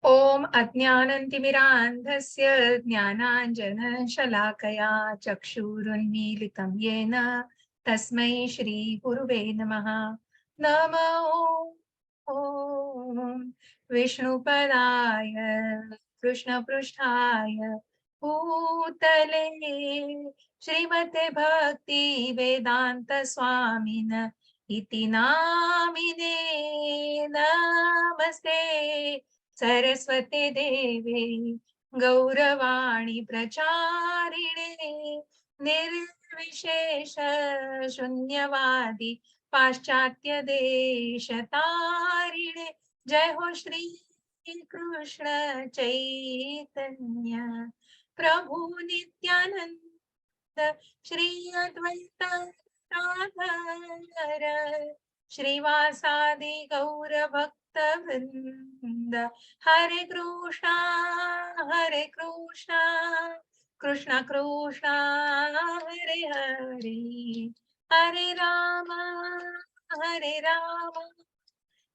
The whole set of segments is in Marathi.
ओम अज्ञानतिमिरान्धस्य ज्ञानाञ्जनशलाकया चक्षुरुन्मीलितं येन तस्मै श्रीगुरुवे नमः। नमो ॐ विष्णुपदाय कृष्णपृष्ठाय भूतले श्रीमते भक्ति वेदांत स्वामिन इति नामिने। नमस्ते सरस्वती देवे गौरवाणी प्रचारिणे निर्विशेष शून्यवादी पाश्चात्य देश तारिणे। जय हो श्री कृष्ण चैतन्य प्रभु नित्यानंद श्री अद्वैत गदाधर श्रीवासादि गौर भक्त वृंद। हरे कृष्णा कृष्ण कृष्ण हरे हरे, हरे राम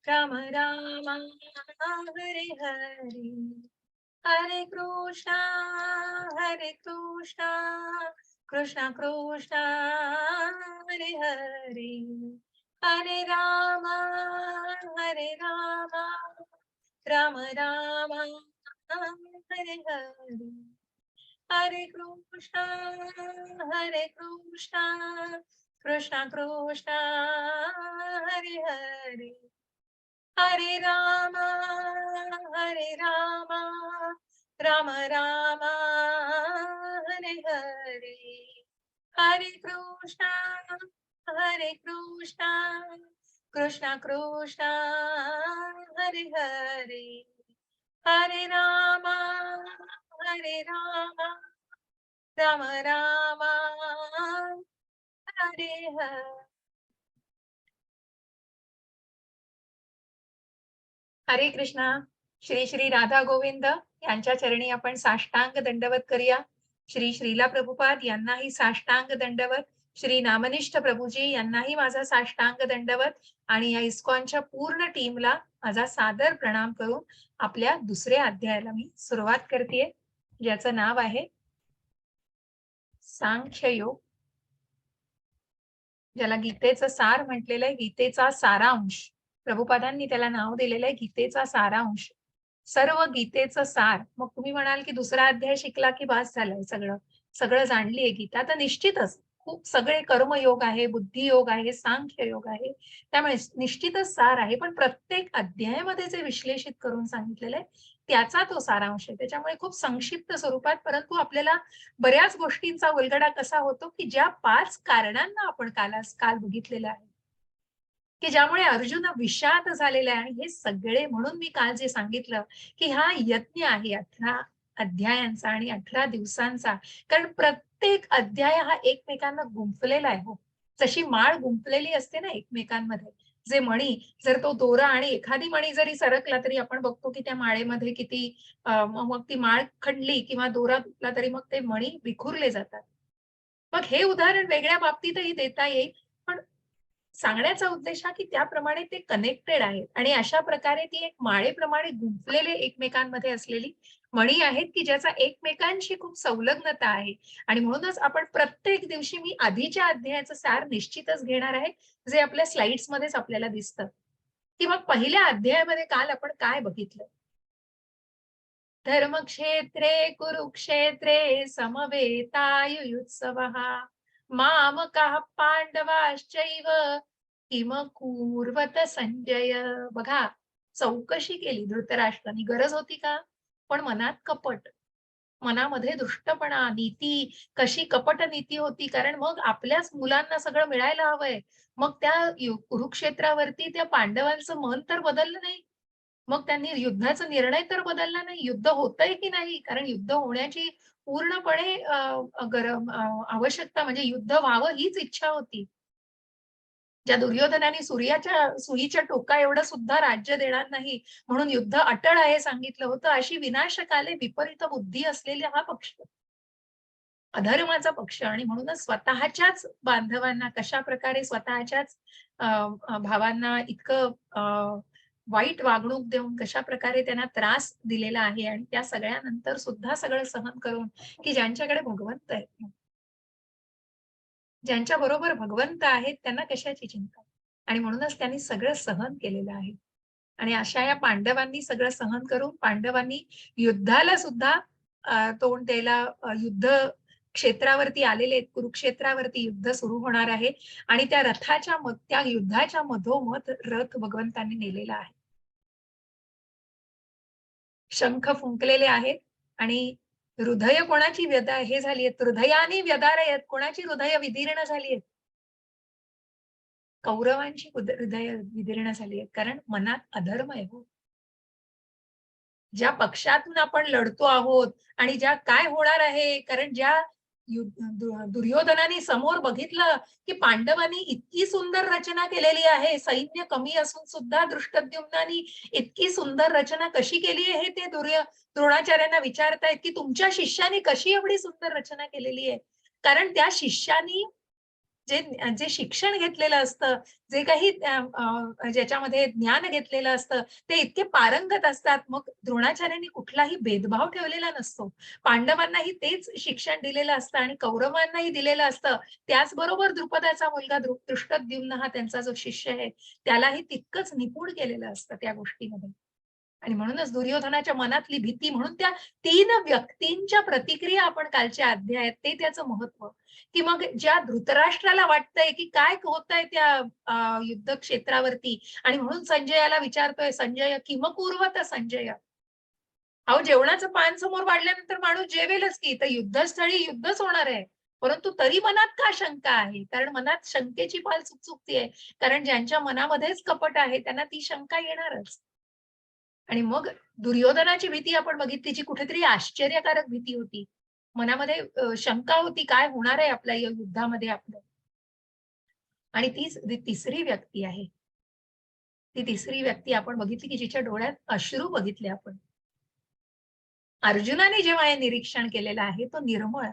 राम राम हरे हरे, हरे कृष्णा कृष्ण कृष्ण हरे हरे, हरे राम राम राम हरे हरे, हरे कृष्णा कृष्ण कृष्ण हरे हरे, हरे राम राम राम हरे हरे, हरे कृष्णा कृष्ण कृष्ण हरे हरे, हरे राम राम राम हरे हरे। हरे कृष्णा। श्री श्री राधा गोविंद यांच्या चरणी आपण साष्टांग दंडवत करूया। श्री श्रीला प्रभुपाद यांनाही साष्टांग दंडवत, श्री नामनिष्ठ प्रभूजी यांनाही माझा साष्टांग दंडवत आणि या इस्कॉनच्या पूर्ण टीमला माझा सादर प्रणाम करून आपल्या दुसऱ्या अध्यायाला मी सुरुवात करतेय, ज्याचं नाव आहे सांख्ययोग, ज्याला गीतेचं सार म्हटलेलं आहे, गीतेचा सारांश। प्रभुपादांनी त्याला नाव दिलेलं आहे गीतेचा सारांश, सर्व गीतेचं सार। मग तुम्ही म्हणाल की दुसरा अध्याय शिकला की बास झालंय, सगळं जाणलीये गीता, तर निश्चितच खूप सगळे कर्मयोग आहे, बुद्धियोग आहे, सांख्य योग आहे, त्यामुळे निश्चितच सार आहे। पण प्रत्येक अध्यायामध्ये जे विश्लेषित करून सांगितलेलं आहे त्याचा तो सारांश आहे, त्याच्यामुळे खूप संक्षिप्त स्वरूपात, परंतु आपल्याला बऱ्याच गोष्टींचा उलगडा कसा होतो की ज्या 5 कारणांना आपण काल बघितलेलं आहे की ज्यामुळे अर्जुन विषाद झालेला आहे, आणि हे सगळे म्हणून मी काल जे सांगितलं की हा यज्ञ आहे 18 अध्यायांचा आणि 18 दिवसांचा, कारण प्रत्येक अध्याय हा एकमेकांना गुंफलेला आहे। हो, जशी माळ गुंफलेली असते ना एकमेकांमध्ये, जे मणी, जर तो दोरा आणि एखादी मणी जरी सरकला तरी आपण बघतो की त्या माळेमध्ये किती मग ती माळ खंडली किंवा दोरा तुटला तरी मग ते मणी विखुरले जातात। मग हे उदाहरण वेगळ्या बाबतीतही देता येईल, पण सांगण्याचा उद्देश हा की त्याप्रमाणे ते कनेक्टेड आहेत आणि अशा प्रकारे ती एक माळेप्रमाणे गुंफलेले एकमेकांमध्ये असलेली मणी आहेत की ज्याचा एकमेकांशी खूप संलग्नता आहे। आणि म्हणूनच आपण प्रत्येक दिवशी मी आधीच्या अध्यायाचं सार निश्चितच घेणार आहे, जे आपल्या स्लाइड्स मध्येच आपल्याला दिसतं। की मग पहिल्या अध्यायामध्ये काल आपण काय बघितलं? धर्मक्षेत्रे कुरुक्षेत्रे समवेतायुयुत्सवः मामकाः पांडवाश्चैव किमकुर्वत संजय। बघा, चौकशी केली धृतराष्ट्राने, गरज होती का? पण मनात कपट, मनामध्ये दुष्टपणा, नीती, कशी कपट नीती होती, कारण मग आपल्याच मुलांना सगळं मिळायला हवंय। मग त्या कुरुक्षेत्रावरती त्या पांडवांचं मन तर बदललं नाही, मग त्यांनी युद्धाचा निर्णय तर बदलला नाही, युद्ध होतंय की नाही, कारण युद्ध होण्याची पूर्णपणे आवश्यकता, म्हणजे युद्ध व्हावं हीच इच्छा होती। ज्या दुर्योधनाने सूर्याच्या सुईच्या टोका एवढं सुद्धा राज्य देणार नाही म्हणून युद्ध अटळ आहे सांगितलं होतं, अशी विनाशकाले विपरीत बुद्धी असलेला हा पक्ष, अधर्माचा पक्ष, आणि म्हणूनच स्वतःच्याच बांधवांना कशा प्रकारे स्वतःच्याच भावांना इतकं वाईट वागणूक देऊन कशा प्रकारे त्यांना त्रास दिलेला आहे आणि त्या सगळ्यानंतर सुद्धा सगळं सहन करून, की ज्यांच्याकडे भगवंत आहेत, ज्यांच्या बरोबर भगवंत आहेत त्यांना कशाची चिंता. आणि म्हणूनच त्यांनी सगळं सहन केलेलं आहे. आणि अशा या पांडवांनी सगळं सहन करून पांडवांनी युद्धाला सुद्धा तोंड द्यायला युद्ध क्षेत्रावरती आलेले आहेत. कुरुक्षेत्रावरती युद्ध सुरू होणार आहे आणि त्या युद्धाच्या मधोमध रथ भगवंतांनी नेलेला आहे. शंख फुंकलेले आहेत आणि हृदय कोणाची हे झाली आहेत, हृदयाने व्यदारयत, कोणाची हृदय विदीर्ण झाली आहेत? कौरवांची हृदय विदीर्ण झाली आहेत. कारण मनात अधर्म आहे हो. ज्या पक्षातून आपण लढतो आहोत आणि ज्या काय होणार आहे, कारण ज्या दुर्योधनाने समोर बघितलं, की पांडवांनी इतकी सुंदर रचना केलेली आहे, सैन्य कमी असून सुद्धा दृष्टद्युम्नानी इतकी सुंदर रचना कशी केली आहे, हे ते द्रोणाचार्यांना विचारतायत, की तुमच्या शिष्याने कशी एवढी सुंदर रचना केलेली आहे? कारण त्या शिष्यानी जे जे शिक्षण घेतलेलं असतं, जे काही ज्याच्यामध्ये ज्ञान घेतलेलं असतं, ते इतके पारंगत असतात. मग द्रोणाचार्यांनी कुठलाही भेदभाव ठेवलेला नसतो. पांडवांनाही तेच शिक्षण दिलेलं असतं आणि कौरवांनाही दिलेलं असतं. त्याचबरोबर द्रुपदाचा मुलगा दृष्टद्युम्न हा त्यांचा जो शिष्य आहे, त्यालाही तितकंच निपुण केलेलं असतं त्या गोष्टीमध्ये. आणि म्हणूनच दुर्योधनाच्या मनातली भीती, म्हणून त्या 3 व्यक्तींच्या प्रतिक्रिया आपण कालच्या अध्यायात, ते त्याचं महत्व, की मग ज्या धृतराष्ट्राला वाटतंय, की काय होतंय त्या युद्ध क्षेत्रावरती आणि म्हणून संजयाला विचारतोय, संजय किमकुर्वत संजय. अहो, जेवणाचं पान समोर वाढल्यानंतर माणूस जेवेलच की, तर युद्धस्थळी युद्धच होणार आहे. परंतु तरी मनात का शंका आहे? कारण मनात शंकेची पाल चुकचुकतीये. कारण ज्यांच्या मनामध्येच कपट आहे, त्यांना ती शंका येणारच. आणि मग दुर्योधनाची भीती आपण बघितली, जी कुठेतरी आश्चर्यकारक भीती होती. मनामध्ये शंका होती, काय होणार आहे आपल्या या युद्धामध्ये आपलं? आणि तीच तिसरी व्यक्ती आहे. ती तिसरी व्यक्ती आपण बघितली, की जिच्या डोळ्यात अश्रू बघितले आपण. अर्जुनाने जेव्हा हे निरीक्षण केलेलं आहे, तो निर्मळ,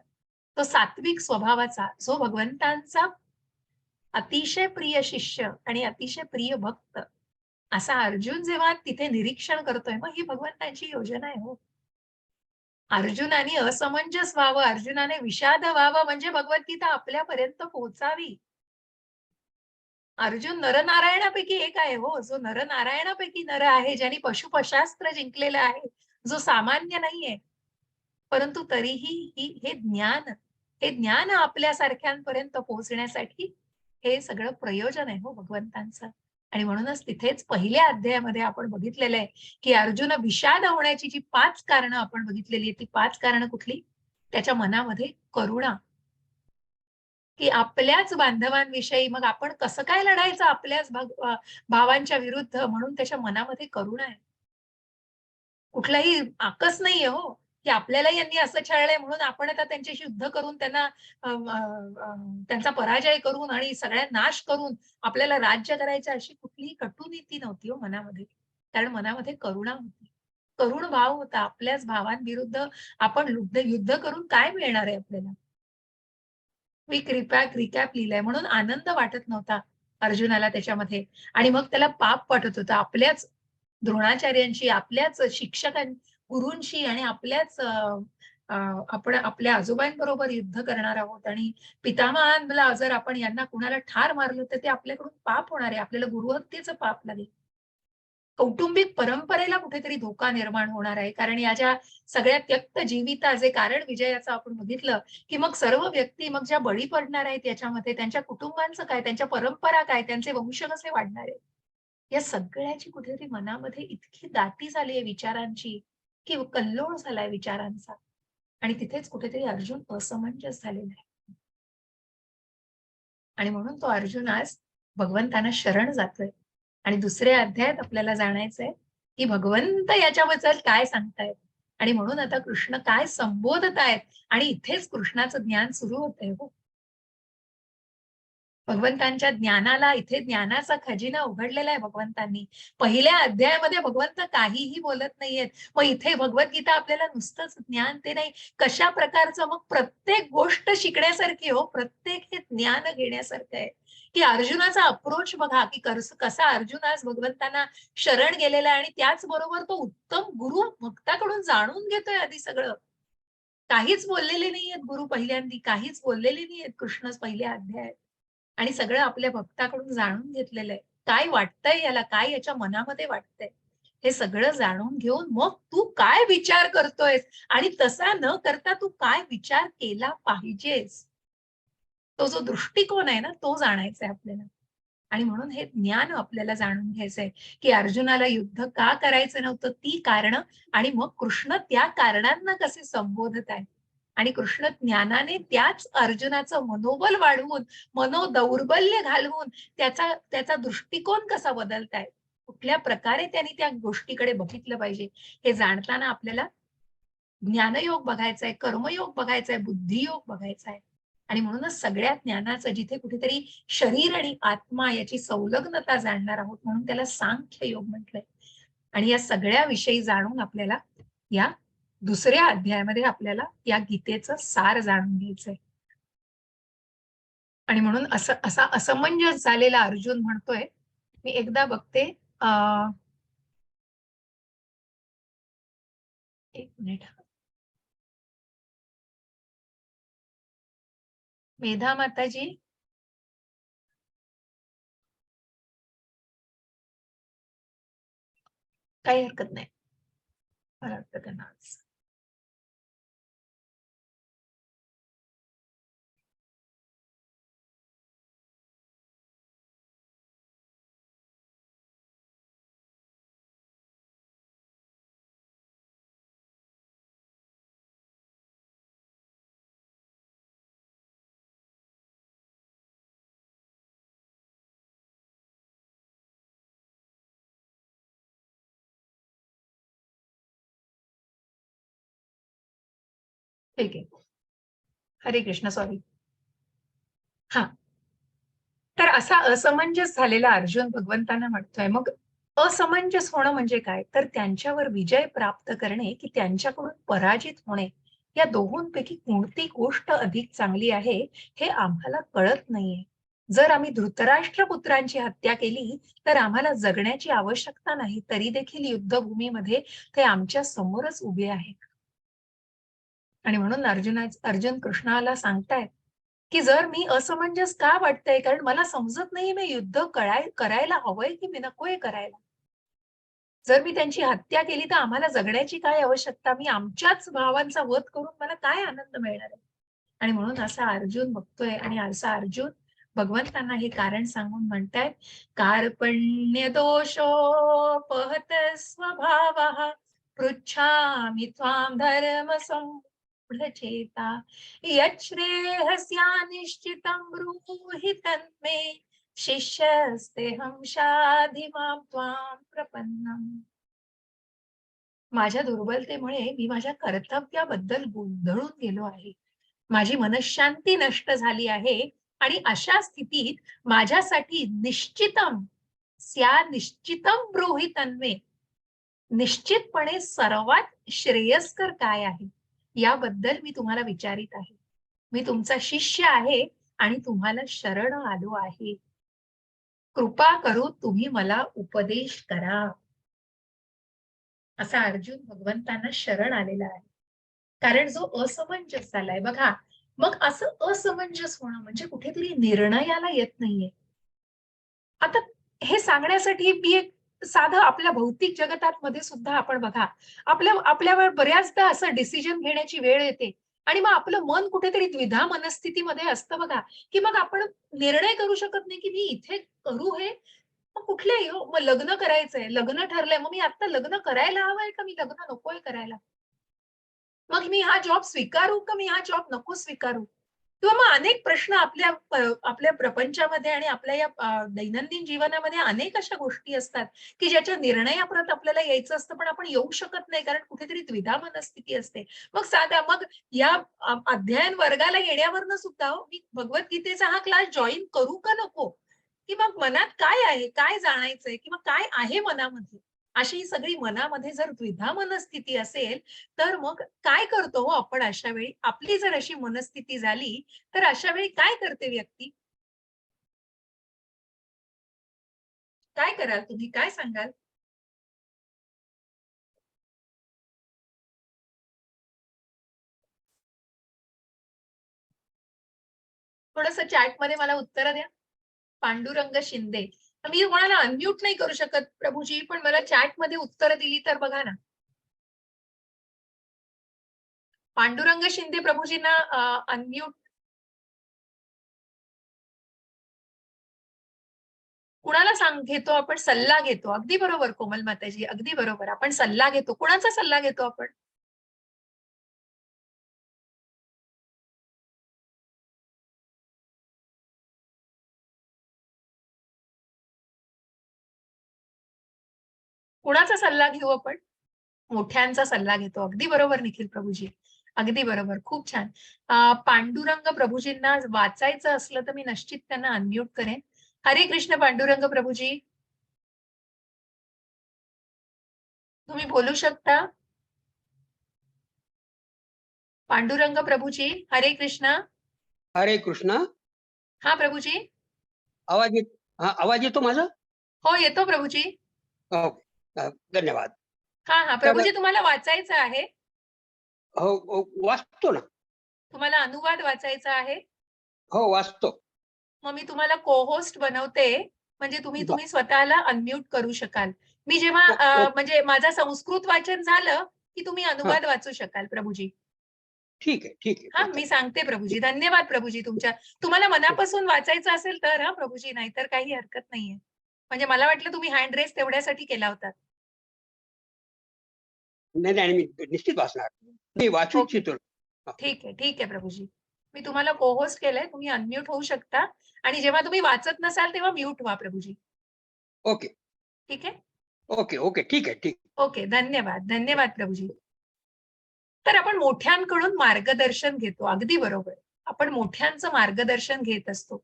तो सात्विक स्वभावाचा, जो भगवंतांचा अतिशय प्रिय शिष्य आणि अतिशय प्रिय भक्त, असा अर्जुन जेव्हा तिथे निरीक्षण करतोय, मग ही भगवंतांची योजना आहे हो. अर्जुनाने असमंजस व्हावं, अर्जुनाने विषाद व्हावं, म्हणजे भगवद्गीता आपल्यापर्यंत पोहोचावी. अर्जुन नरनारायणापैकी एक आहे हो, जो नरनारायणापैकी नर आहे, ज्यांनी पशुपशास्त्र जिंकलेलं आहे, जो सामान्य नाहीये. परंतु तरीही हे ज्ञान आपल्यासारख्यांपर्यंत पोहोचण्यासाठी हे सगळं प्रयोजन आहे हो भगवंतांचं. आणि म्हणूनच तिथेच पहिल्या अध्यायामध्ये आपण बघितलेलं आहे, की अर्जुन विषाद होण्याची जी 5 कारणं आपण बघितलेली आहेत, ती 5 कारणं कुठली? त्याच्या मनामध्ये करुणा, की आपल्याच बांधवांविषयी मग आपण कसं काय लढायचं आपल्याच भावांच्या विरुद्ध, म्हणून त्याच्या मनामध्ये करुणा आहे. कुठलाही आकस नाहीये हो, की आपल्याला यांनी असं छळलंय म्हणून आपण आता त्यांच्याशी युद्ध करून त्यांना अ, अ, अ, त्यांचा पराजय करून आणि सगळ्या नाश करून आपल्याला राज्य करायचं, अशी कुठलीही कटुनीती नव्हती हो मनामध्ये. कारण मनामध्ये करुणा होती. करुण भाव होता. आपल्याच भावांविरुद्ध आपण युद्ध करून काय मिळणार आहे आपल्याला? मी रिकॅप लिहिलंय म्हणून आनंद वाटत नव्हता अर्जुनाला त्याच्यामध्ये. आणि मग त्याला पाप वाटत होतं. आपल्याच द्रोणाचार्यांशी, आपल्याच गुरूंशी आणि आपल्याच अ, अ, आपण आपल्या आजोबांबरोबर युद्ध करणार आहोत आणि पितामहांना जर आपण यांना कुणाला ठार मारलं, तर ते आपल्याकडून पाप होणार आहे. आपल्याला गुरुहत्येचं पाप लागेल. कौटुंबिक परंपरेला कुठेतरी धोका निर्माण होणार आहे. कारण या ज्या सगळ्या त्यक्त जीविताचे कारण विजयाचं आपण बघितलं, की मग सर्व व्यक्ती मग ज्या बळी पडणार आहेत याच्यामध्ये, त्यांच्या कुटुंबांचं काय, त्यांच्या परंपरा काय, त्यांचे वंश कसे वाढणार आहेत? या सगळ्याची कुठेतरी मनामध्ये इतकी दाटी झाली आहे विचारांची, की कल्लोळ झालाय विचारांचा. आणि तिथेच कुठेतरी अर्जुन असमंजस झालेला आहे. आणि म्हणून तो अर्जुन आज भगवंतांना शरण जातोय. आणि दुसऱ्या अध्यायात आपल्याला जाणायचंय, की भगवंत याच्याबद्दल काय सांगतायत आणि म्हणून आता कृष्ण काय संबोधतायत आणि इथेच कृष्णाचं ज्ञान सुरू होतंय हो. भगवंतांच्या ज्ञानाला इथे ज्ञानाचा खजिना उघडलेला आहे भगवंतांनी. पहिल्या अध्यायामध्ये भगवंत काहीही बोलत नाहीयेत. मग इथे भगवद्गीता आपल्याला नुसतंच ज्ञान ते नाही, कशा प्रकारचं, मग प्रत्येक गोष्ट शिकण्यासारखी हो, प्रत्येक हे ज्ञान घेण्यासारखं आहे. की अर्जुनाचा अप्रोच बघा, की कसा अर्जुन आज भगवंतांना शरण गेलेला आहे आणि त्याचबरोबर तो उत्तम गुरु भक्ताकडून जाणून घेतोय आधी सगळं. काहीच बोललेले नाहीयेत गुरु पहिल्यांदी, काहीच बोललेले नाहीयेत कृष्णच पहिल्या अध्यायात आणि सगळं आपल्या भक्ताकडून जाणून घेतलेलं आहे. काय वाटतंय याला, काय याच्या मनामध्ये वाटतंय, हे सगळं जाणून घेऊन मग तू काय विचार करतोयस आणि तसा न करता तू काय विचार केला पाहिजेस. तो जो दृष्टिकोन आहे ना, तो जाणायचा आहे आपल्याला. आणि म्हणून हे ज्ञान आपल्याला जाणून घ्यायचंय, की अर्जुनाला युद्ध का करायचं नव्हतं, ती कारणं आणि मग कृष्ण त्या कारणांना कसे संबोधत आहे. आणि कृष्ण ज्ञानाने त्याच अर्जुनाचं मनोबल वाढवून, मनोदौर्बल्य घालवून त्याचा त्याचा दृष्टिकोन कसा बदलताय, कुठल्या प्रकारे त्यांनी त्या गोष्टीकडे बघितलं पाहिजे, हे जाणताना आपल्याला ज्ञानयोग बघायचा आहे, कर्मयोग बघायचा आहे, बुद्धियोग बघायचा आहे. आणि म्हणूनच सगळ्या ज्ञानाचं जिथे कुठेतरी शरीर आणि आत्मा याची संलग्नता जाणणार आहोत म्हणून त्याला सांख्य योग म्हटलंय. आणि या सगळ्या विषयी जाणून आपल्याला या दुसऱ्या अध्यायामध्ये आपल्याला या गीतेचं सार जाणून घ्यायचंय. आणि म्हणून असं असा असमंजस झालेला अर्जुन म्हणतोय, मी एकदा बघते, एक मिनिट. मेधा माताजी, काही हरकत नाही. मला वाटतं त्यांना ठीक आहे. हरे कृष्ण, सॉरी. हा, तर असा असमंजस झालेला अर्जुन भगवंतांना म्हणतोय. मग असमंजस होणं म्हणजे काय, तर त्यांच्यावर विजय प्राप्त करणे की त्यांच्याकडून पराजित होणे, या दोहोंपैकी कोणती गोष्ट अधिक चांगली आहे हे आम्हाला कळत नाहीये. जर आम्ही धृतराष्ट्र पुत्रांची हत्या केली तर आम्हाला जगण्याची आवश्यकता नाही, तरी देखील युद्धभूमीमध्ये ते आमच्या समोरच उभे आहेत. आणि म्हणून अर्जुन कृष्णाला सांगतायत, की जर मी असमंजस का वाटतंय, कारण मला समजत नाहीये मी युद्ध करायला हवंय की मी नकोय करायला. जर मी त्यांची हत्या केली तर आम्हाला जगण्याची काय आवश्यकता? मी आमच्याच भावांचा वध करून मला काय आनंद मिळणार आहे? आणि म्हणून असा अर्जुन बघतोय आणि असा अर्जुन भगवंतांना हे कारण सांगून म्हणतायत, कार्पण्य दोषोपहत स्वभावः पृच्छामि त्वां धर्म चेता यच्छ्रेयस्यानिश्चितं ब्रूहि तन्मे शिष्यस्तेऽहं शाधि मां त्वां प्रपन्नम्. माझ्या दुर्बलतेमुळे मी माझ्या कर्तव्याबद्दल गोंधळून गेलो आहे. माझी मनःशांती नष्ट झाली आहे आणि अशा स्थितीत माझ्यासाठी निश्चितम ब्रूहि तन्मे, निश्चितपणे सर्वात श्रेयस्कर काय आहे याबद्दल मी तुम्हाला विचारित आहे. मी तुमचा शिष्य आहे आणि तुम्हाला शरण आलो आहे. कृपा करून तुम्ही मला उपदेश करा. असा अर्जुन भगवंतांना शरण आलेला आहे. कारण जो असमंजस झालाय बघा, मग असं असमंजस होणं म्हणजे कुठेतरी निर्णयाला येत नाहीये. आता हे सांगण्यासाठी मी एक साधं आपल्या भौतिक जगतामध्ये सुद्धा आपण बघा, आपल्यावर बऱ्याचदा असं डिसिजन घेण्याची वेळ येते आणि मग आपलं मन कुठेतरी द्विधा मनस्थितीमध्ये असतं बघा, की मग आपण निर्णय करू शकत नाही, की मी इथे करू हे, मग कुठल्याही हो, मग लग्न करायचंय, लग्न ठरलंय, मग मी आता लग्न करायला हवंय का मी लग्न नकोय करायला? मग मी हा जॉब स्वीकारू का मी हा जॉब नको स्वीकारू? किंवा मग अनेक प्रश्न आपल्या प्रपंचामध्ये आणि आपल्या या दैनंदिन जीवनामध्ये अनेक अशा गोष्टी असतात, की ज्याच्या निर्णयापर्यंत आपल्याला यायचं असतं, पण आपण येऊ शकत नाही कारण कुठेतरी द्विधा मनस्थिती असते. मग या अध्ययन वर्गाला येण्यावरनं सुद्धा हो, मी भगवद्गीतेचा हा क्लास जॉइन करू का नको? की मग मनात काय आहे, काय जाणायचंय किंवा काय आहे मनामध्ये? अशी सगळी मनामध्ये जर द्विधा मनस्थिती असेल, तर मग काय करतो हो आपण अशा वेळी? आपली जर अशी मनस्थिती झाली, तर अशा वेळी काय करते व्यक्ती? काय कराल तुम्ही? काय सांगाल? थोडंसं चॅटमध्ये मला उत्तरं द्या. पांडुरंग शिंदे. मी कोणाला अनम्यूट नाही करू शकत प्रभूजी, पण मला चॅटमध्ये उत्तरं दिली तर बघा ना. पांडुरंग शिंदे प्रभूजींना अनम्यूट कुणाला घेतो आपण सल्ला घेतो. अगदी बरोबर कोमल माताजी, अगदी बरोबर. आपण सल्ला घेतो. कुणाचा सल्ला घेतो आपण? कुणाचा सल्ला घेऊ आपण? मोठ्यांचा सल्ला घेतो. अगदी बरोबर निखिल प्रभूजी. अगदी बरोबर. खूप छान. पांडुरंग प्रभूजींना वाचायचं असलं तर मी निश्चित त्यांना अनम्यूट करेन. हरे कृष्ण पांडुरंग प्रभूजी. तुम्ही बोलू शकता. पांडुरंग प्रभूजी, हरे कृष्ण. हरे कृष्ण. हा प्रभूजी. आवाज येत आवाज येतो माझा? हो, येतो प्रभूजी. धन्यवाद. हा प्रभूजी तुम्हाला वाचायचं आहे? हो, वाचतो ना. तुम्हाला अनुवाद वाचायचा आहे? हो, वाचतो. मग मी तुम्हाला को-होस्ट बनवते, म्हणजे तुम्ही तुम्ही स्वतःला अनम्यूट करू शकाल. मी जेव्हा म्हणजे माझं संस्कृत वाचन झालं, की तुम्ही अनुवाद वाचू शकाल प्रभूजी. ठीक आहे, ठीक आहे. हा मी सांगते प्रभूजी. धन्यवाद प्रभूजी तुम्हाला मनापासून वाचायचं असेल तर हा प्रभूजी, नाहीतर काही हरकत नाहीये. म्हणजे मला वाटलं तुम्ही हँड रेस तेवढ्यासाठी केला होता. नाही, नाही, मी निश्चित वाचणार. मी वाचू ओके. इच्छितो. ठीक आहे प्रभूजी. मी तुम्हाला को-होस्ट केलंय. तुम्ही अनम्यूट होऊ शकता आणि जेव्हा तुम्ही वाचत नसाल तेव्हा म्यूट व्हा प्रभूजी. ओके. ठीक आहे? ओके. ठीक आहे, ठीक. ओके. धन्यवाद प्रभूजी. तर आपण मोठ्यांकडून मार्गदर्शन घेतो. अगदी बरोबर. आपण मोठ्यांचं मार्गदर्शन घेत असतो.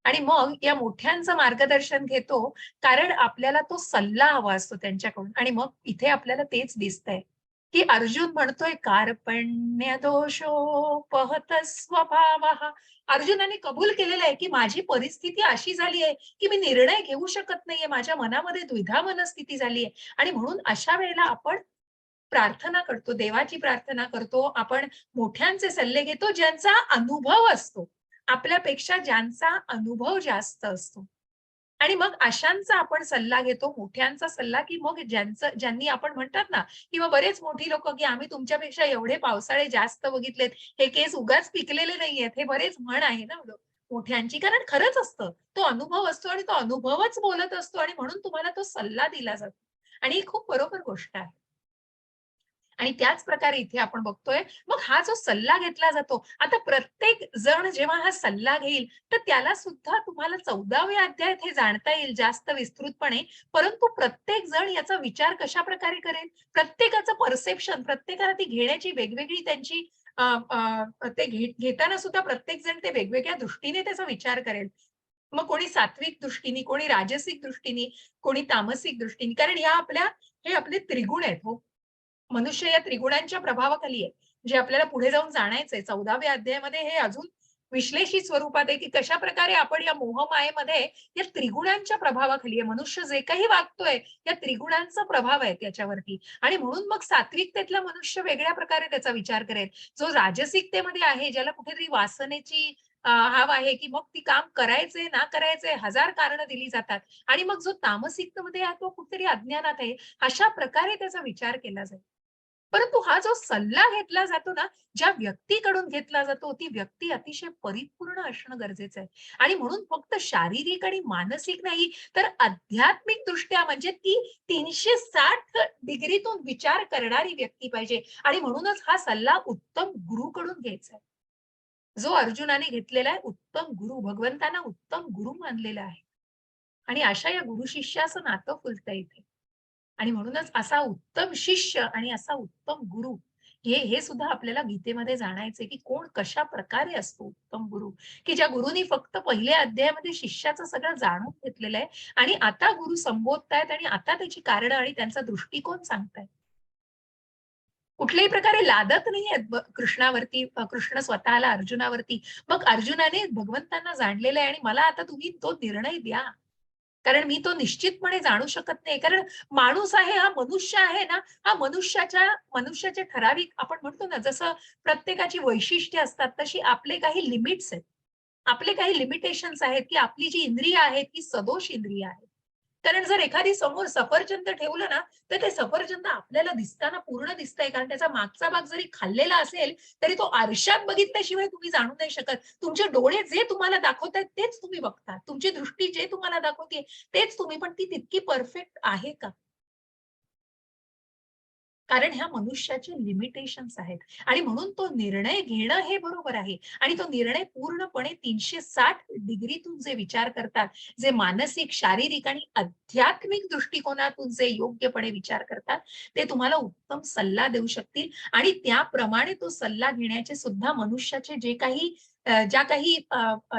आणि मग या मोठ्यांचं मार्गदर्शन घेतो, कारण आपल्याला तो सल्ला हवा असतो त्यांच्याकडून. आणि मग इथे आपल्याला तेच दिसतंय, की अर्जुन म्हणतोय कार्पण्य दोषोपहत स्वभावः. अर्जुनाने कबूल केलेलं आहे, की माझी परिस्थिती अशी झाली आहे, की मी निर्णय घेऊ शकत नाहीये. माझ्या मनामध्ये द्विधा मनस्थिती झाली आहे. आणि म्हणून अशा वेळेला आपण प्रार्थना करतो, देवाची प्रार्थना करतो. आपण मोठ्यांचे सल्ले घेतो, ज्यांचा अनुभव असतो. आपल्यापेक्षा ज्यांचा अनुभव जास्त असतो. आणि मग अशांचा आपण सल्ला घेतो, मोठ्यांचा सल्ला, की मग ज्यांनी आपण म्हणतात ना, किंवा बरेच मोठी लोकं, की आम्ही तुमच्यापेक्षा एवढे पावसाळे जास्त बघितलेत, हे केस उगाच पिकलेले नाहीयेत. हे बरेच म्हण आहे ना मोठ्यांची. कारण खरंच असतं. तो अनुभव असतो आणि तो अनुभवच बोलत असतो आणि म्हणून तुम्हाला तो सल्ला दिला जातो. आणि ही खूप बरोबर गोष्ट आहे. आणि त्याच प्रकारे इथे आपण बघतोय, मग हा जो सल्ला घेतला जातो, आता प्रत्येक जण जेव्हा हा सल्ला घेईल, तर त्याला सुद्धा तुम्हाला 14व्या अध्यायात हे जाणता येईल जास्त विस्तृतपणे. परंतु प्रत्येक जण याचा विचार कशाप्रकारे करेल? प्रत्येकाचं परसेप्शन, प्रत्येकाला ती घेण्याची वेगवेगळी त्यांची ते घेताना सुद्धा प्रत्येक जण ते वेगवेगळ्या दृष्टीने त्याचा विचार करेल. मग कोणी सात्विक दृष्टीने, कोणी राजसिक दृष्टीने, कोणी तामसिक दृष्टीने. कारण हे आपले त्रिगुण आहेत हो. मनुष्य या त्रिगुणांच्या प्रभावाखाली आहे. जे आपल्याला पुढे जाऊन जाणायचंय. 14व्या अध्यायामध्ये हे अजून विश्लेषित स्वरूपात आहे, की कशाप्रकारे आपण या मोहमायेमध्ये या त्रिगुणांच्या प्रभावाखाली आहे. मनुष्य जे काही वागतोय, या त्रिगुणांचा प्रभाव आहे त्याच्यावरती. आणि म्हणून मग सात्विकतेतला मनुष्य वेगळ्या प्रकारे त्याचा विचार करेल. जो राजसिकतेमध्ये आहे, ज्याला कुठेतरी वासनेची हाव आहे, की मग ती काम करायचंय, ना करायचंय, 1000 कारणं दिली जातात. आणि मग जो तामसिकतेमध्ये आहे, तो कुठेतरी अज्ञानात आहे. अशा प्रकारे त्याचा विचार केला जाईल. परंतु हा जो सल्ला घेतला जातो ना, ज्या व्यक्तीकडून घेतला जातो, ती व्यक्ती अतिशय परिपूर्ण असणं गरजेचं आहे. आणि म्हणून फक्त शारीरिक आणि मानसिक नाही, तर आध्यात्मिक दृष्ट्या म्हणजे ती 360 डिग्रीतून विचार करणारी व्यक्ती पाहिजे. आणि म्हणूनच हा सल्ला उत्तम गुरुकडून घ्यायचा आहे. जो अर्जुनाने घेतलेला आहे उत्तम गुरु, भगवंतांना उत्तम गुरु मानलेला आहे. आणि अशा या गुरु शिष्याचं नातं फुलतं इथे. आणि म्हणूनच असा उत्तम शिष्य आणि असा उत्तम गुरु हे सुद्धा आपल्याला गीतेमध्ये जाणायचंय, की कोण कशा प्रकारे असतो उत्तम गुरु, की ज्या गुरुनी फक्त पहिल्या अध्यायामध्ये शिष्याचं सगळं जाणून घेतलेलं आहे आणि आता गुरु संबोधतायत आणि आता त्याची कारणं आणि त्यांचा दृष्टिकोन सांगतायत. कुठल्याही प्रकारे लादत नाहीयेत कृष्णावरती, कृष्ण स्वतःला अर्जुनावरती. मग अर्जुनाने भगवंतांना जाणलेलं आहे आणि मला आता तुम्ही तो निर्णय द्या. कारण मी तो निश्चितपणे जाणू शकत नाही. कारण माणूस आहे, हा मनुष्य आहे ना, हा मनुष्याचे ठराविक आपण म्हणतो ना, जसं प्रत्येकाची वैशिष्ट्ये असतात, तशी आपले काही लिमिट्स आहेत. आपले काही लिमिटेशन्स आहेत, की आपली जी इंद्रिय आहेत, ती सदोष इंद्रिय आहेत. कारण जर एखादी समोर सफरचंद ठेवलं ना, तर ते सफरचंद आपल्याला दिसताना पूर्ण दिसतंय. कारण त्याचा मागचा भाग जरी खाल्लेला असेल, तरी तो आरशात बघितल्याशिवाय तुम्ही जाणू नाही शकत. तुमचे डोळे जे तुम्हाला दाखवतायत तेच तुम्ही बघता. तुमची दृष्टी जे तुम्हाला दाखवते तेच तुम्ही, पण ती तितकी परफेक्ट आहे का? कारण ह्या मनुष्याचे लिमिटेशन्स आहेत आणि म्हणून तो निर्णय घेणं हे बरोबर आहे आणि तो निर्णय पूर्णपणे 360 डिग्रीतून जे विचार करतात, जे मानसिक, शारीरिक आणि आध्यात्मिक दृष्टिकोनातून जे योग्यपणे विचार करतात, ते तुम्हाला उत्तम सल्ला देऊ शकतील आणि त्याप्रमाणे तो सल्ला घेण्याचे सुद्धा मनुष्याचे जे काही ज्या काही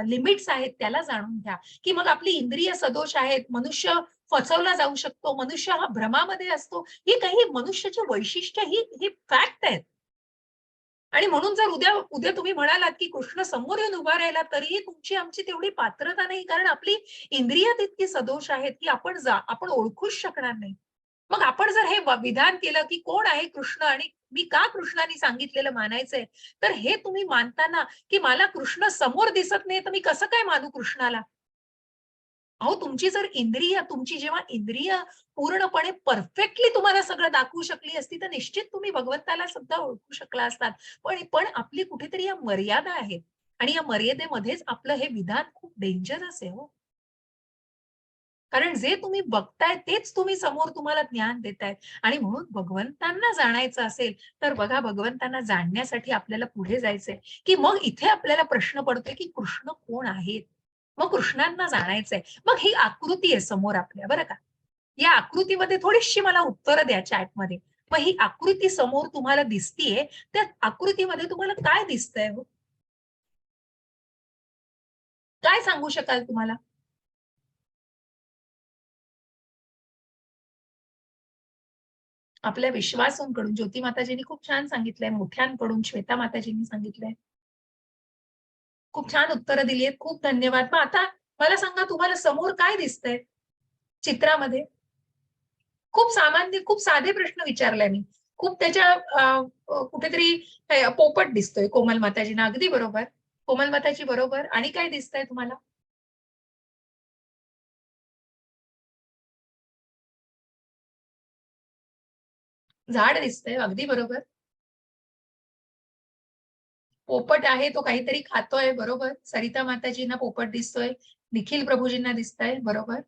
लिमिट्स आहेत त्याला जाणून घ्या, की मग आपली इंद्रिय सदोष आहेत, मनुष्य फसवला जाऊ शकतो, मनुष्य हा भ्रमामध्ये असतो, ही काही मनुष्याची वैशिष्ट्य ही फॅक्ट आहेत. आणि म्हणून जर उद्या उद्या तुम्ही म्हणालात, की कृष्ण समोर येऊन उभा राहिला, तरीही तुमची आमची तेवढी पात्रता नाही. कारण आपली इंद्रिय तितकी सदोष आहेत, की आपण ओळखूच शकणार नाही. मग आपण जर हे विधान केलं, की कोण आहे कृष्ण आणि मी का कृष्णाने सांगितलेलं मानायचंय, तर हे तुम्ही मानताना, की मला कृष्ण समोर दिसत नाही, तर मी कसं काय मानू कृष्णाला? अहो, तुमची जेव्हा इंद्रिय पूर्णपणे परफेक्टली तुम्हाला सगळं दाखवू शकली असती, तर निश्चित तुम्ही भगवंताला सुद्धा ओळखू शकला असतात. पण पण आपली कुठेतरी या मर्यादा आहेत आणि या मर्यादेमध्येच आपलं हे विधान खूप डेंजरस आहे हो. कारण जे तुम्ही बघताय तेच तुम्ही समोर तुम्हाला ज्ञान देतायत आणि म्हणून भगवंतांना जाणायचं असेल, तर बघा भगवंतांना जाणण्यासाठी आपल्याला पुढे जायचंय, की मग इथे आपल्याला प्रश्न पडतोय, की कृष्ण कोण आहेत? मग कृष्णांना जाणायचंय. मग ही आकृती आहे समोर आपल्या बरं का. या आकृतीमध्ये थोडीशी मला उत्तरं द्या चॅटमध्ये. मग ही आकृती समोर तुम्हाला दिसतीये, त्या आकृतीमध्ये तुम्हाला काय दिसतंय हो? काय सांगू शकाल तुम्हाला? आपल्या विश्वासूंकडून ज्योती माताजींनी खूप छान सांगितलंय, मोठ्यांकडून श्वेता माताजींनी सांगितलंय. खूप छान उत्तरं दिली आहेत. खूप धन्यवाद. मग आता मला सांगा तुम्हाला समोर काय दिसतंय चित्रामध्ये? खूप सामान्य, खूप साधे प्रश्न विचारलाय मी. खूप त्याच्या कुठेतरी पोपट दिसतोय कोमल माताजींना. अगदी बरोबर. कोमल माताजी बरोबर. आणि काय दिसतंय तुम्हाला? झाड दिसतंय. अगदी बरोबर. पोपट आहे, तो काहीतरी खातोय. बरोबर. सरिता माताजींना पोपट दिसतोय. निखिल प्रभूजींना दिसतंय. बरोबर.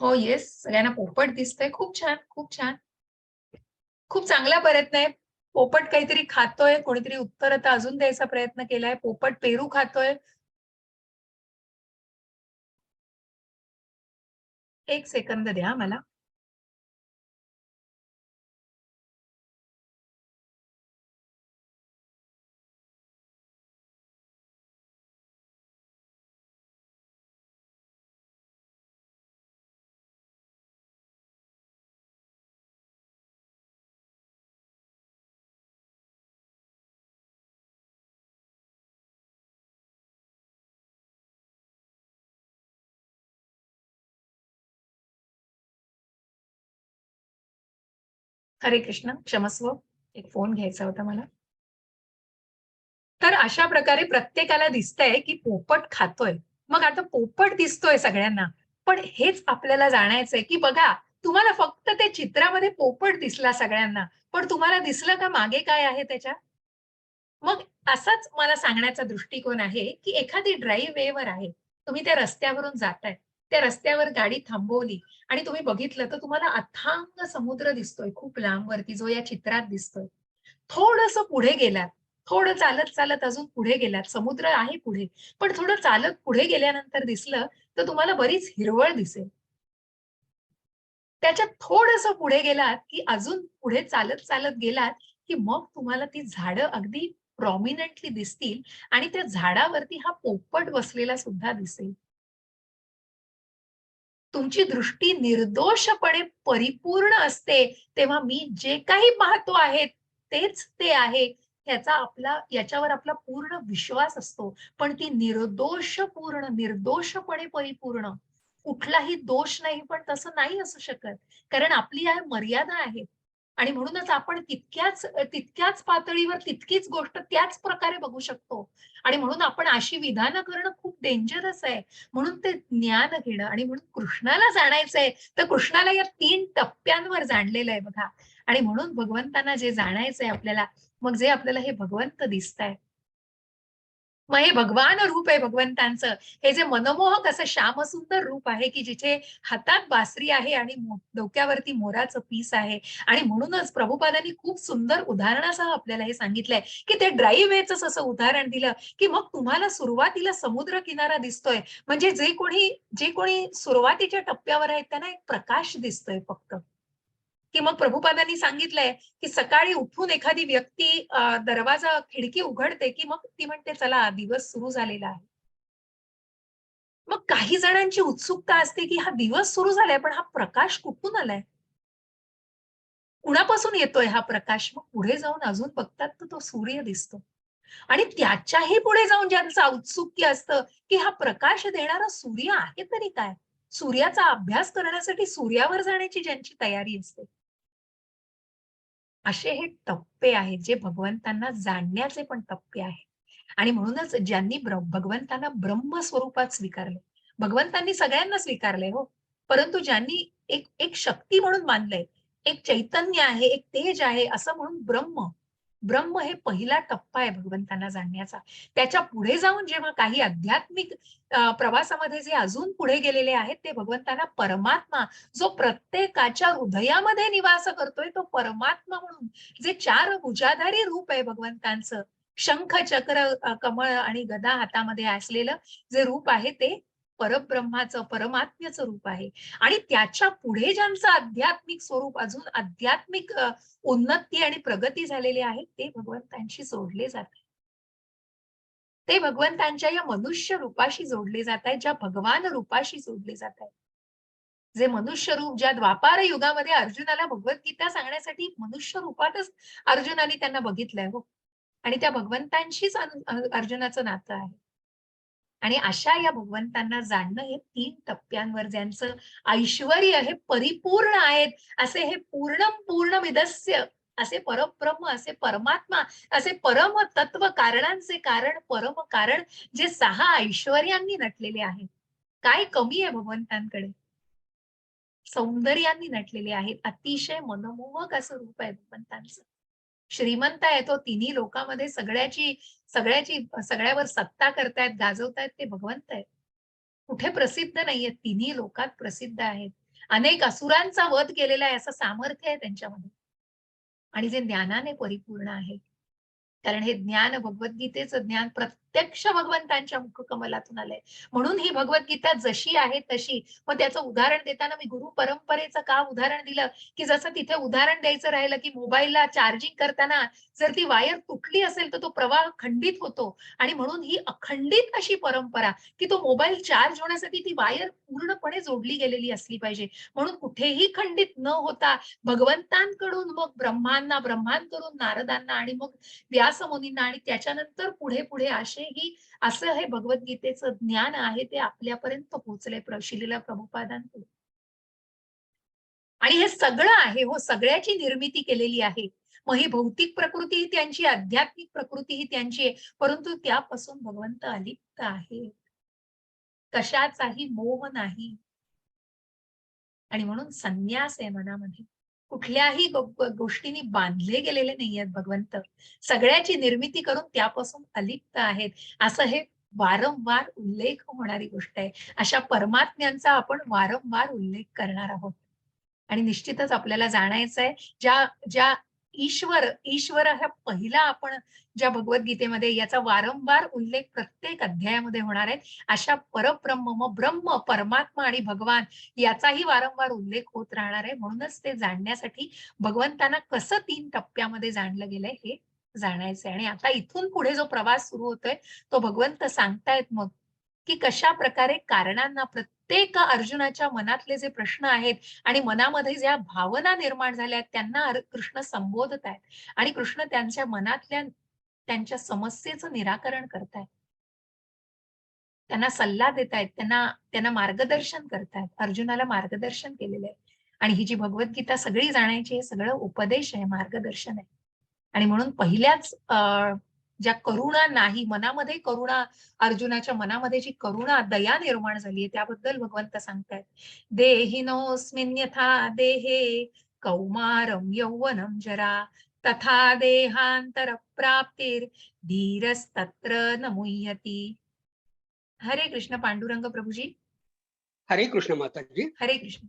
हो, येस. सगळ्यांना पोपट दिसतंय. खूप छान, खूप छान. खूप चांगला प्रयत्न आहे. पोपट काहीतरी खातोय. कोणीतरी उत्तर आता अजून द्यायचा प्रयत्न केलाय. पोपट पेरू खातोय. 1 सेकंद द्या मला. हरे कृष्ण. क्षमस्व. एक फोन घ्यायचा होता मला. तर अशा प्रकारे प्रत्येकाला दिसतंय, की पोपट खातोय. मग आता पोपट दिसतोय सगळ्यांना. पण हेच आपल्याला जाणायचंय, की बघा तुम्हाला फक्त ते चित्रामध्ये पोपट दिसला सगळ्यांना. पण तुम्हाला दिसलं का मागे काय आहे त्याच्या? मग असाच मला सांगण्याचा दृष्टिकोन आहे, की एखादी ड्राईव्ह वेवर आहे. तुम्ही त्या रस्त्यावरून जाताय. त्या रस्त्यावर गाडी थांबवली आणि तुम्ही बघितलं तर तुम्हाला अथांग समुद्र दिसतोय खूप लांबवरती जो या चित्रात दिसतोय. थोडंसं पुढे गेलात, थोडं चालत-चालत अजून पुढे गेलात, समुद्र आहे पुढे. पण थोडं चालत पुढे गेल्यानंतर दिसलं, तर तुम्हाला बरीच हिरवळ दिसेल. त्याच्यात थोडंसं पुढे गेलात, की अजून पुढे चालत-चालत गेलात, की मग तुम्हाला ती झाडं अगदी प्रॉमिनंटली दिसतील आणि त्या झाडावरती हा पोपट बसलेला सुद्धा दिसेल. तुमची दृष्टी निर्दोषपणे परिपूर्ण असते, तेव्हा मी जे काही पाहतो आहे, तेच ते आहे. ह्याचा याच्यावर आपला पूर्ण विश्वास असतो. पण ती निर्दोषपणे परिपूर्ण, कुठलाही दोष नाही, पण तसं नाही असू शकत. कारण आपली मर्यादा आहे. आणि म्हणूनच आपण तितक्याच पातळीवर तितकीच गोष्ट त्याच प्रकारे बघू शकतो. आणि म्हणून आपण अशी विधानं करणं खूप डेंजरस आहे. म्हणून ते ज्ञान घेणं आणि म्हणून कृष्णाला जाणायचंय, तर कृष्णाला या 3 टप्प्यांवर जाणलेलं आहे बघा. आणि म्हणून भगवंतांना जे जाणायचंय आपल्याला, मग जे आपल्याला हे भगवंत दिसतायत, मग हे भगवान रूप आहे भगवंतांचं. हे जे मनमोहक असं श्यामसुंदर रूप आहे, की जिथे हातात बासरी आहे आणि डोक्यावरती मोराचं पीस आहे. आणि म्हणूनच प्रभुपादांनी खूप सुंदर उदाहरणासह आपल्याला हे सांगितलंय, की ते ड्राईव्ह वेचंच असं उदाहरण दिलं, की मग तुम्हाला सुरुवातीला समुद्र किनारा दिसतोय. म्हणजे जे कोणी सुरुवातीच्या टप्प्यावर आहेत त्यांना एक प्रकाश दिसतोय फक्त. की मग प्रभुपादांनी सांगितलंय, की सकाळी उठून एखादी व्यक्ती दरवाजा, खिडकी उघडते, की मग ती म्हणते, "चला दिवस सुरू झालेला आहे." मग काही जणांची उत्सुकता असते, की हा दिवस सुरू झालाय, पण हा प्रकाश कुठून आलाय? कुणापासून येतोय हा प्रकाश? मग पुढे जाऊन अजून बघतात, तर तो सूर्य दिसतो. आणि त्याच्याही पुढे जाऊन ज्यांचं औत्सुक्य असतं, की हा प्रकाश देणारा सूर्य आहे तरी काय? सूर्याचा अभ्यास करण्यासाठी सूर्यावर जाण्याची ज्यांची तयारी असते. असे हे टप्पे आहेत, जे भगवंतांना जाणण्याचे पण टप्पे आहेत. आणि म्हणूनच ज्यांनी भगवंतांना ब्रह्मस्वरूपात स्वीकारले. भगवंतांनी सगळ्यांना स्वीकारलंय हो. परंतु ज्यांनी एक एक शक्ती म्हणून मानलंय, एक चैतन्य आहे, एक तेज आहे असं म्हणून ब्रह्म, ब्रह्म हे पहिला टप्पा आहे भगवंतांना जाणण्याचा. त्याच्या पुढे जाऊन जेव्हा काही आध्यात्मिक प्रवासामध्ये जे अजून पुढे गेलेले आहेत, ते भगवंतांना परमात्मा, जो प्रत्येकाच्या हृदयामध्ये निवास करतोय, तो परमात्मा म्हणून जे 4 भुजाधारी रूप आहे भगवंतांचं, शंख, चक्र, कमळ आणि गदा हातामध्ये असलेलं जे रूप आहे, ते परब्रह्माचं, परमात्म्याचं रूप आहे. आणि त्याच्या पुढे ज्यांचं आध्यात्मिक स्वरूप, अजून आध्यात्मिक उन्नती आणि प्रगती झालेली आहे, ते भगवंतांशी जोडले जातात. ते भगवंतांच्या या मनुष्य रूपाशी जोडले जातायत, ज्या भगवान रूपाशी जोडले जातायत. जे मनुष्य रूप ज्या द्वापार युगामध्ये अर्जुनाला भगवद्गीता सांगण्यासाठी मनुष्य रूपातच अर्जुनाने त्यांना बघितलंय हो. आणि त्या भगवंतांशीच अर्जुनाचं नातं आहे. आणि अशा या भगवंतांना जाणणं हे 3 टप्प्यांवर, ज्यांचं ऐश्वर्य हे परिपूर्ण आहेत, असे हे पूर्णमिदस्य, असे परब्रह्म, असे परमात्मा, असे परम तत्व, कारणांचे कारण, परम कारण, जे 6 ऐश्वर्यांनी नटलेले आहेत. काय कमी आहे भगवंतांकडे? सौंदर्याने नटलेले आहेत. अतिशय मनमोहक असं रूप आहे भगवंतांचं. श्रीमंत आहे तो, तिन्ही लोकांमध्ये सगळ्याची सगळ्यावर सत्ता करतायत, गाजवतायत, ते भगवंत आहेत. कुठे प्रसिद्ध नाहीयेत, तिन्ही लोकात प्रसिद्ध आहेत. अनेक असुरांचा वध केलेला आहे, असं सामर्थ्य आहे त्यांच्यामध्ये. आणि जे ज्ञानाने परिपूर्ण आहे. कारण हे ज्ञान, भगवद्गीतेचं ज्ञान प्रत्यक्ष भगवंतांच्या मुखकमलातून आलंय. म्हणून ही भगवद्गीता जशी आहे तशी. मग त्याचं उदाहरण देताना मी गुरु परंपरेचं का उदाहरण दिलं, की जसं तिथे उदाहरण द्यायचं राहिलं, की मोबाईलला चार्जिंग करताना जर ती वायर तुटली असेल, तर तो प्रवाह खंडित होतो. आणि म्हणून ही अखंडित अशी परंपरा, की तो मोबाईल चार्ज होण्यासाठी ती वायर पूर्णपणे जोडली गेलेली असली पाहिजे. म्हणून कुठेही खंडित न होता भगवंतांकडून मग ब्रह्मांना, ब्रह्मांकडून नारदांना आणि मग व्यास मुनींना, आणि त्याच्यानंतर पुढे-पुढे असं हे भगवद्गीतेचं ज्ञान आहे, ते आपल्यापर्यंत पोहोचलंय श्रील प्रभुपादांकडून. आणि हे सगळं आहे हो, सगळ्याची निर्मिती केलेली आहे. मग ही भौतिक प्रकृती ही त्यांची, आध्यात्मिक प्रकृती ही त्यांची आहे. परंतु त्यापासून भगवंत अलिप्त आहे. कशाचाही मोह नाही. आणि म्हणून संन्यास आहे मनामध्ये. कुठल्याही गोष्टींनी बांधले गेलेले नाहीयेत भगवंत. सगळ्याची निर्मिती करून त्यापासून अलिप्त आहेत. असं हे वारंवार उल्लेख होणारी गोष्ट आहे. अशा परमात्म्यांचा आपण वारंवार उल्लेख करणार आहोत. आणि निश्चितच आपल्याला जाणायचंय, ज्या ज्या ईश्वर हा पहिला आपण ज्या भगवद्गीतेमध्ये याचा वारंवार उल्लेख प्रत्येक अध्यायामध्ये होणार आहे. अशा परब्रह्म, मग ब्रह्म, परमात्मा आणि भगवान याचाही वारंवार उल्लेख होत राहणार आहे. म्हणूनच ते जाणण्यासाठी भगवंतांना कसं 3 टप्प्यामध्ये जाणलं गेलंय हे जाणायचंय. आणि आता इथून पुढे जो प्रवास सुरू होतोय, तो भगवंत सांगतायत मग, की कशाप्रकारे कारणांना, प्रत्येक अर्जुनाच्या मनातले जे प्रश्न आहेत आणि मनामध्ये ज्या भावना निर्माण झाल्या आहेत, त्यांना कृष्ण संबोधत आहेत. आणि कृष्ण त्यांच्या मनातल्या त्यांच्या समस्येचं निराकरण करतायत. त्यांना सल्ला देतायत, त्यांना मार्गदर्शन करतायत. अर्जुनाला मार्गदर्शन केलेलं आहे. आणि ही जी भगवद्गीता सगळी जाणायची हे सगळं उपदेश आहे, मार्गदर्शन आहे. आणि म्हणून पहिल्याच ज्या करुणा नाही, मनामध्ये करुणा, अर्जुनाच्या मनामध्ये जी करुणा, दया निर्माण झालीये त्याबद्दल भगवंत सांगतायत. देहिनोऽस्मिन् यथा देहे कौमारं यौवनं जरा तथा देहांतर प्राप्तीर धीरस्तत्र न मुह्यति. हरे कृष्ण पांडुरंग प्रभुजी. हरे कृष्ण माताजी. हरे कृष्ण.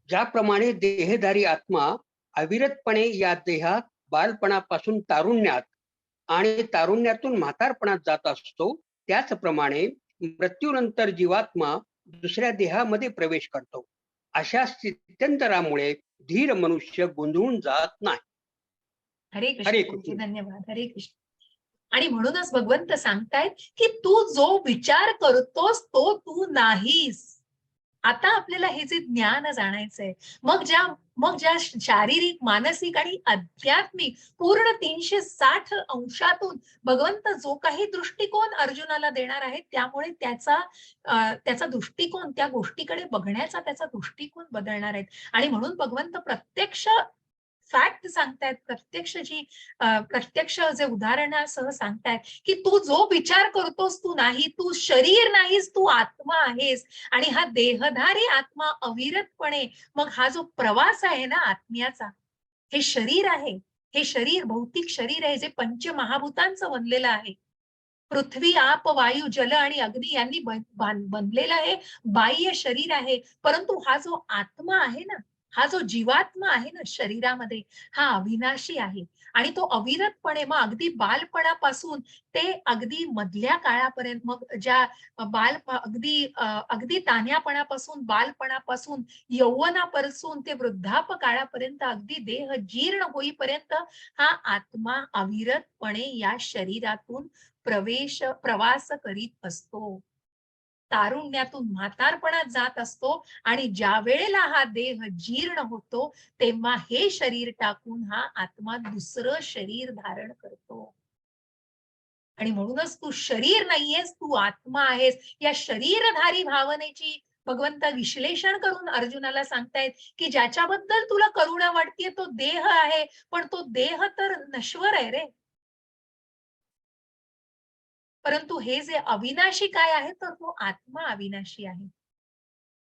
ज्याप्रमाणे देहधारी आत्मा अविरतपणे या देहात बालपणापासून तारुण्यात आणि तारुण्यातून म्हातारपणात जात असतो, त्याचप्रमाणे मृत्यूनंतर जीवात्मा दुसऱ्या देहामध्ये प्रवेश करतो. अशा स्थित्यंतरामुळे धीर मनुष्य गोंधळून जात नाही. हरे हरे कृष्ण. कृष्ण. धन्यवाद. हरे कृष्ण. आणि म्हणूनच भगवंत सांगतायत की तू जो विचार करतोस तो तू नाहीस. आता आपल्याला हे जे ज्ञान जाणायचंय, मग ज्या शारीरिक, मानसिक आणि आध्यात्मिक पूर्ण 360 अंशातून भगवंत जो काही दृष्टिकोन अर्जुनाला देणार आहे, त्यामुळे त्याचा दृष्टिकोन, त्या गोष्टीकडे बघण्याचा त्याचा दृष्टिकोन बदलणार आहेत. आणि म्हणून भगवंत प्रत्यक्ष फॅक्ट सांगतायत, प्रत्यक्ष जे उदाहरणासह सांगतायत की तू जो विचार करतोस तू नाही, तू शरीर नाहीस, तू आत्मा आहेस. आणि हा देहधारी आत्मा अविरतपणे, मग हा जो प्रवास आहे ना आत्म्याचा, हे शरीर आहे, हे शरीर भौतिक शरीर आहे जे पंचमहाभूतांचं बनलेलं आहे. पृथ्वी, आप, वायू, जल आणि अग्नी यांनी बनलेलं हे बाह्य शरीर आहे. परंतु हा जो आत्मा आहे ना, हा जो जीवात्मा आहे ना शरीरामध्ये, हा अविनाशी आहे. आणि तो अविरतपणे, मग अगदी बालपणापासून ते अगदी मधल्या काळापर्यंत, मग ज्या अगदी तान्ह्यापणापासून, बालपणापासून, यौवनापासून ते वृद्धापकाळापर्यंत, अगदी देह जीर्ण होईपर्यंत हा आत्मा अविरतपणे या शरीरातून प्रवास करीत असतो. तारुण्यातून म्हातारपणात जात असतो. आणि ज्या वेळेला हा देह जीर्ण होतो, तेव्हा हे शरीर टाकून हा आत्मा दुसरं शरीर धारण करतो. आणि म्हणूनच तू शरीर नाहीयेस, तू आत्मा आहेस. या शरीरधारी भावनेची भगवंत विश्लेषण करून अर्जुनाला सांगतायत की ज्याच्याबद्दल तुला करुणा वाटतेय तो देह आहे, पण तो देह तर नश्वर आहे रे. परंतु हे जे अविनाशी काय आहे, तर तो आत्मा अविनाशी आहे.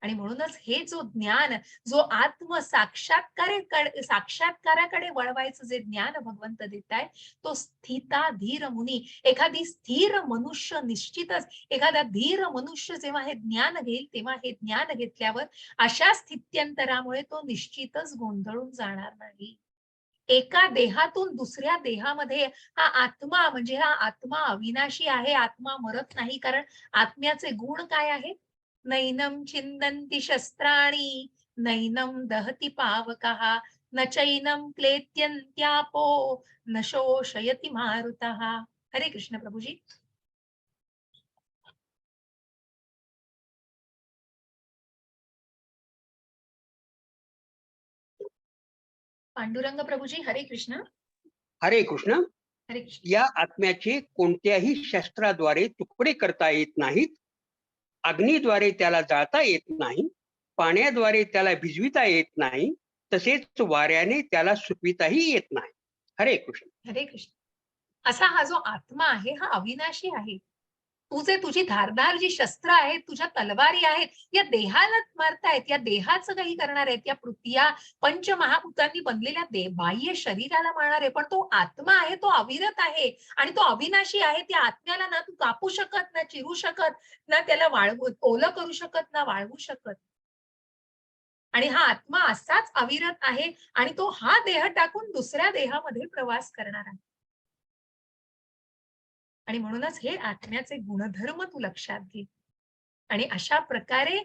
आणि म्हणूनच हे जो ज्ञान, जो आत्म साक्षात्काराकडे वळवायचं जे ज्ञान भगवंत देताय, तो स्थिता धीर मुनी, एखादी स्थिर मनुष्य, निश्चितच एखादा धीर मनुष्य जेव्हा हे ज्ञान घेईल, तेव्हा हे ज्ञान घेतल्यावर अशा स्थित्यंतरामुळे तो निश्चितच गोंधळून जाणार नाही. एका देहातून दुसऱ्या देहामध्ये हा आत्मा, म्हणजे हा आत्मा अविनाशी आहे, आत्मा मरत नाही. कारण आत्म्याचे गुण काय आहेत? नैनम छिंदन्ति शस्त्राणि, नैनम दहति पावकः, न चैनम क्लेत्यन्त्यापो, न शोषयति मारुतः. हरे कृष्ण प्रभुजी. पांडुरंग प्रभुजी. हरे कृष्ण. हरे कृष्ण. हरे कृष्ण. या आत्म्याचे कोणत्याही शस्त्राद्वारे तुकडे करता येत नाहीत. अग्नीद्वारे त्याला जाळता येत नाही, पाण्याद्वारे त्याला भिजविता येत नाही, तसेच वाऱ्याने त्याला सुकविताही येत नाही. हरे कृष्ण. हरे कृष्ण. असा हा जो आत्मा आहे हा अविनाशी आहे. तुझी धारदार जी शस्त्र आहेत, तुझ्या तलवारी आहेत, या देहाला मारतायत, या देहाचं काही करणार आहेत, या पंचमहाभूतांनी बनलेल्या बाह्य शरीराला मारणार आहे. पण तो आत्मा आहे, तो अविरत आहे आणि तो अविनाशी आहे. त्या आत्म्याला ना तू कापू शकत, ना चिरू शकत, ना त्याला ओलं करू शकत, ना वाळवू शकत. आणि हा आत्मा असाच अविरत आहे आणि तो हा देह टाकून दुसऱ्या देहामध्ये प्रवास करणार आहे. आणि म्हणूनच हे आत्म्याचे गुणधर्म तू लक्षात घे. आणि अशा प्रकारे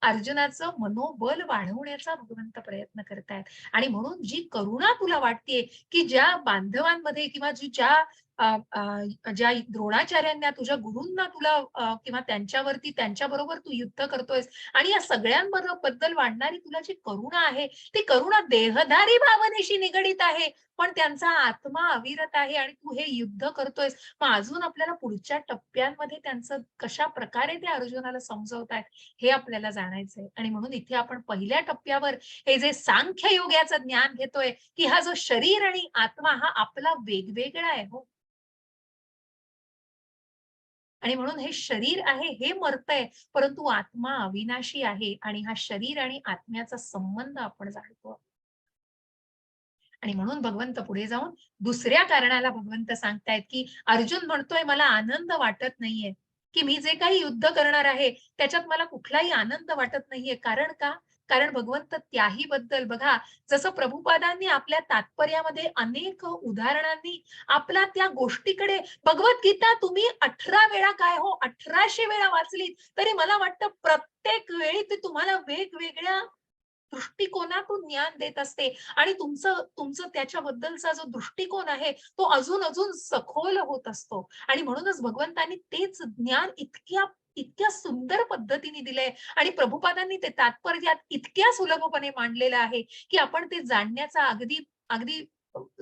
अर्जुनाचं मनोबल वाढवण्याचा भगवंत प्रयत्न करतायत. आणि म्हणून जी करुणा तुला वाटतेय की ज्या बांधवांमध्ये किंवा ज्या ज्या द्रोणाचार्यांना तुझ्या गुरूंना तुला किंवा त्यांच्यावरती त्यांच्याबरोबर तू युद्ध करतोयस आणि या सगळ्यांबद्दल वाढणारी तुला जी करुणा आहे ती करुणा देहधारी भावनेशी निगडीत आहे, पण त्यांचा आत्मा अविरत आहे आणि तू हे युद्ध करतोयस. मग अजून आपल्याला पुढच्या टप्प्यांमध्ये त्यांचं कशा प्रकारे ते अर्जुनाला समजवतायत हे आपल्याला जाणायचंय. आणि म्हणून इथे आपण पहिल्या टप्प्यावर हे जे सांख्य योगाचं ज्ञान घेतोय की हा जो शरीर आणि आत्मा हा आपला वेगवेगळा आहे हो. आणि म्हणून हे शरीर आहे हे मरतंय, परंतु आत्मा अविनाशी आहे आणि हा शरीर आणि आत्म्याचा संबंध आपण जाणतो. आणि म्हणून भगवंत पुढे जाऊन दुसऱ्या कारणाला भगवंत सांगतायत की अर्जुन म्हणतोय मला आनंद वाटत नाहीये, की मी जे काही युद्ध करणार आहे त्याच्यात मला कुठलाही आनंद वाटत नाहीये. कारण का? कारण भगवंत त्याही बद्दल बघा, जसं प्रभुपादांनी आपल्या तात्पर्यामध्ये अनेक उदाहरणांनी आपला त्या गोष्टीकडे भगवद्गीता तुम्ही 18 वेळा काय हो 1800 वेळा वाचलीत तरी मला वाटतं प्रत्येक वेळी ते तुम्हाला वेगवेगळ्या दृष्टिकोनातून ज्ञान देत असते आणि तुमचं तुमचं त्याच्याबद्दलचा जो दृष्टिकोन आहे तो अजून अजून सखोल होत असतो. आणि म्हणूनच भगवंतांनी तेच ज्ञान इतक्या इतक्या सुंदर पद्धतीने दिलंय आणि प्रभुपादांनी ते तात्पर्यात इतक्या सुलभपणे मांडलेलं आहे की आपण ते जाणण्याचा अगदी अगदी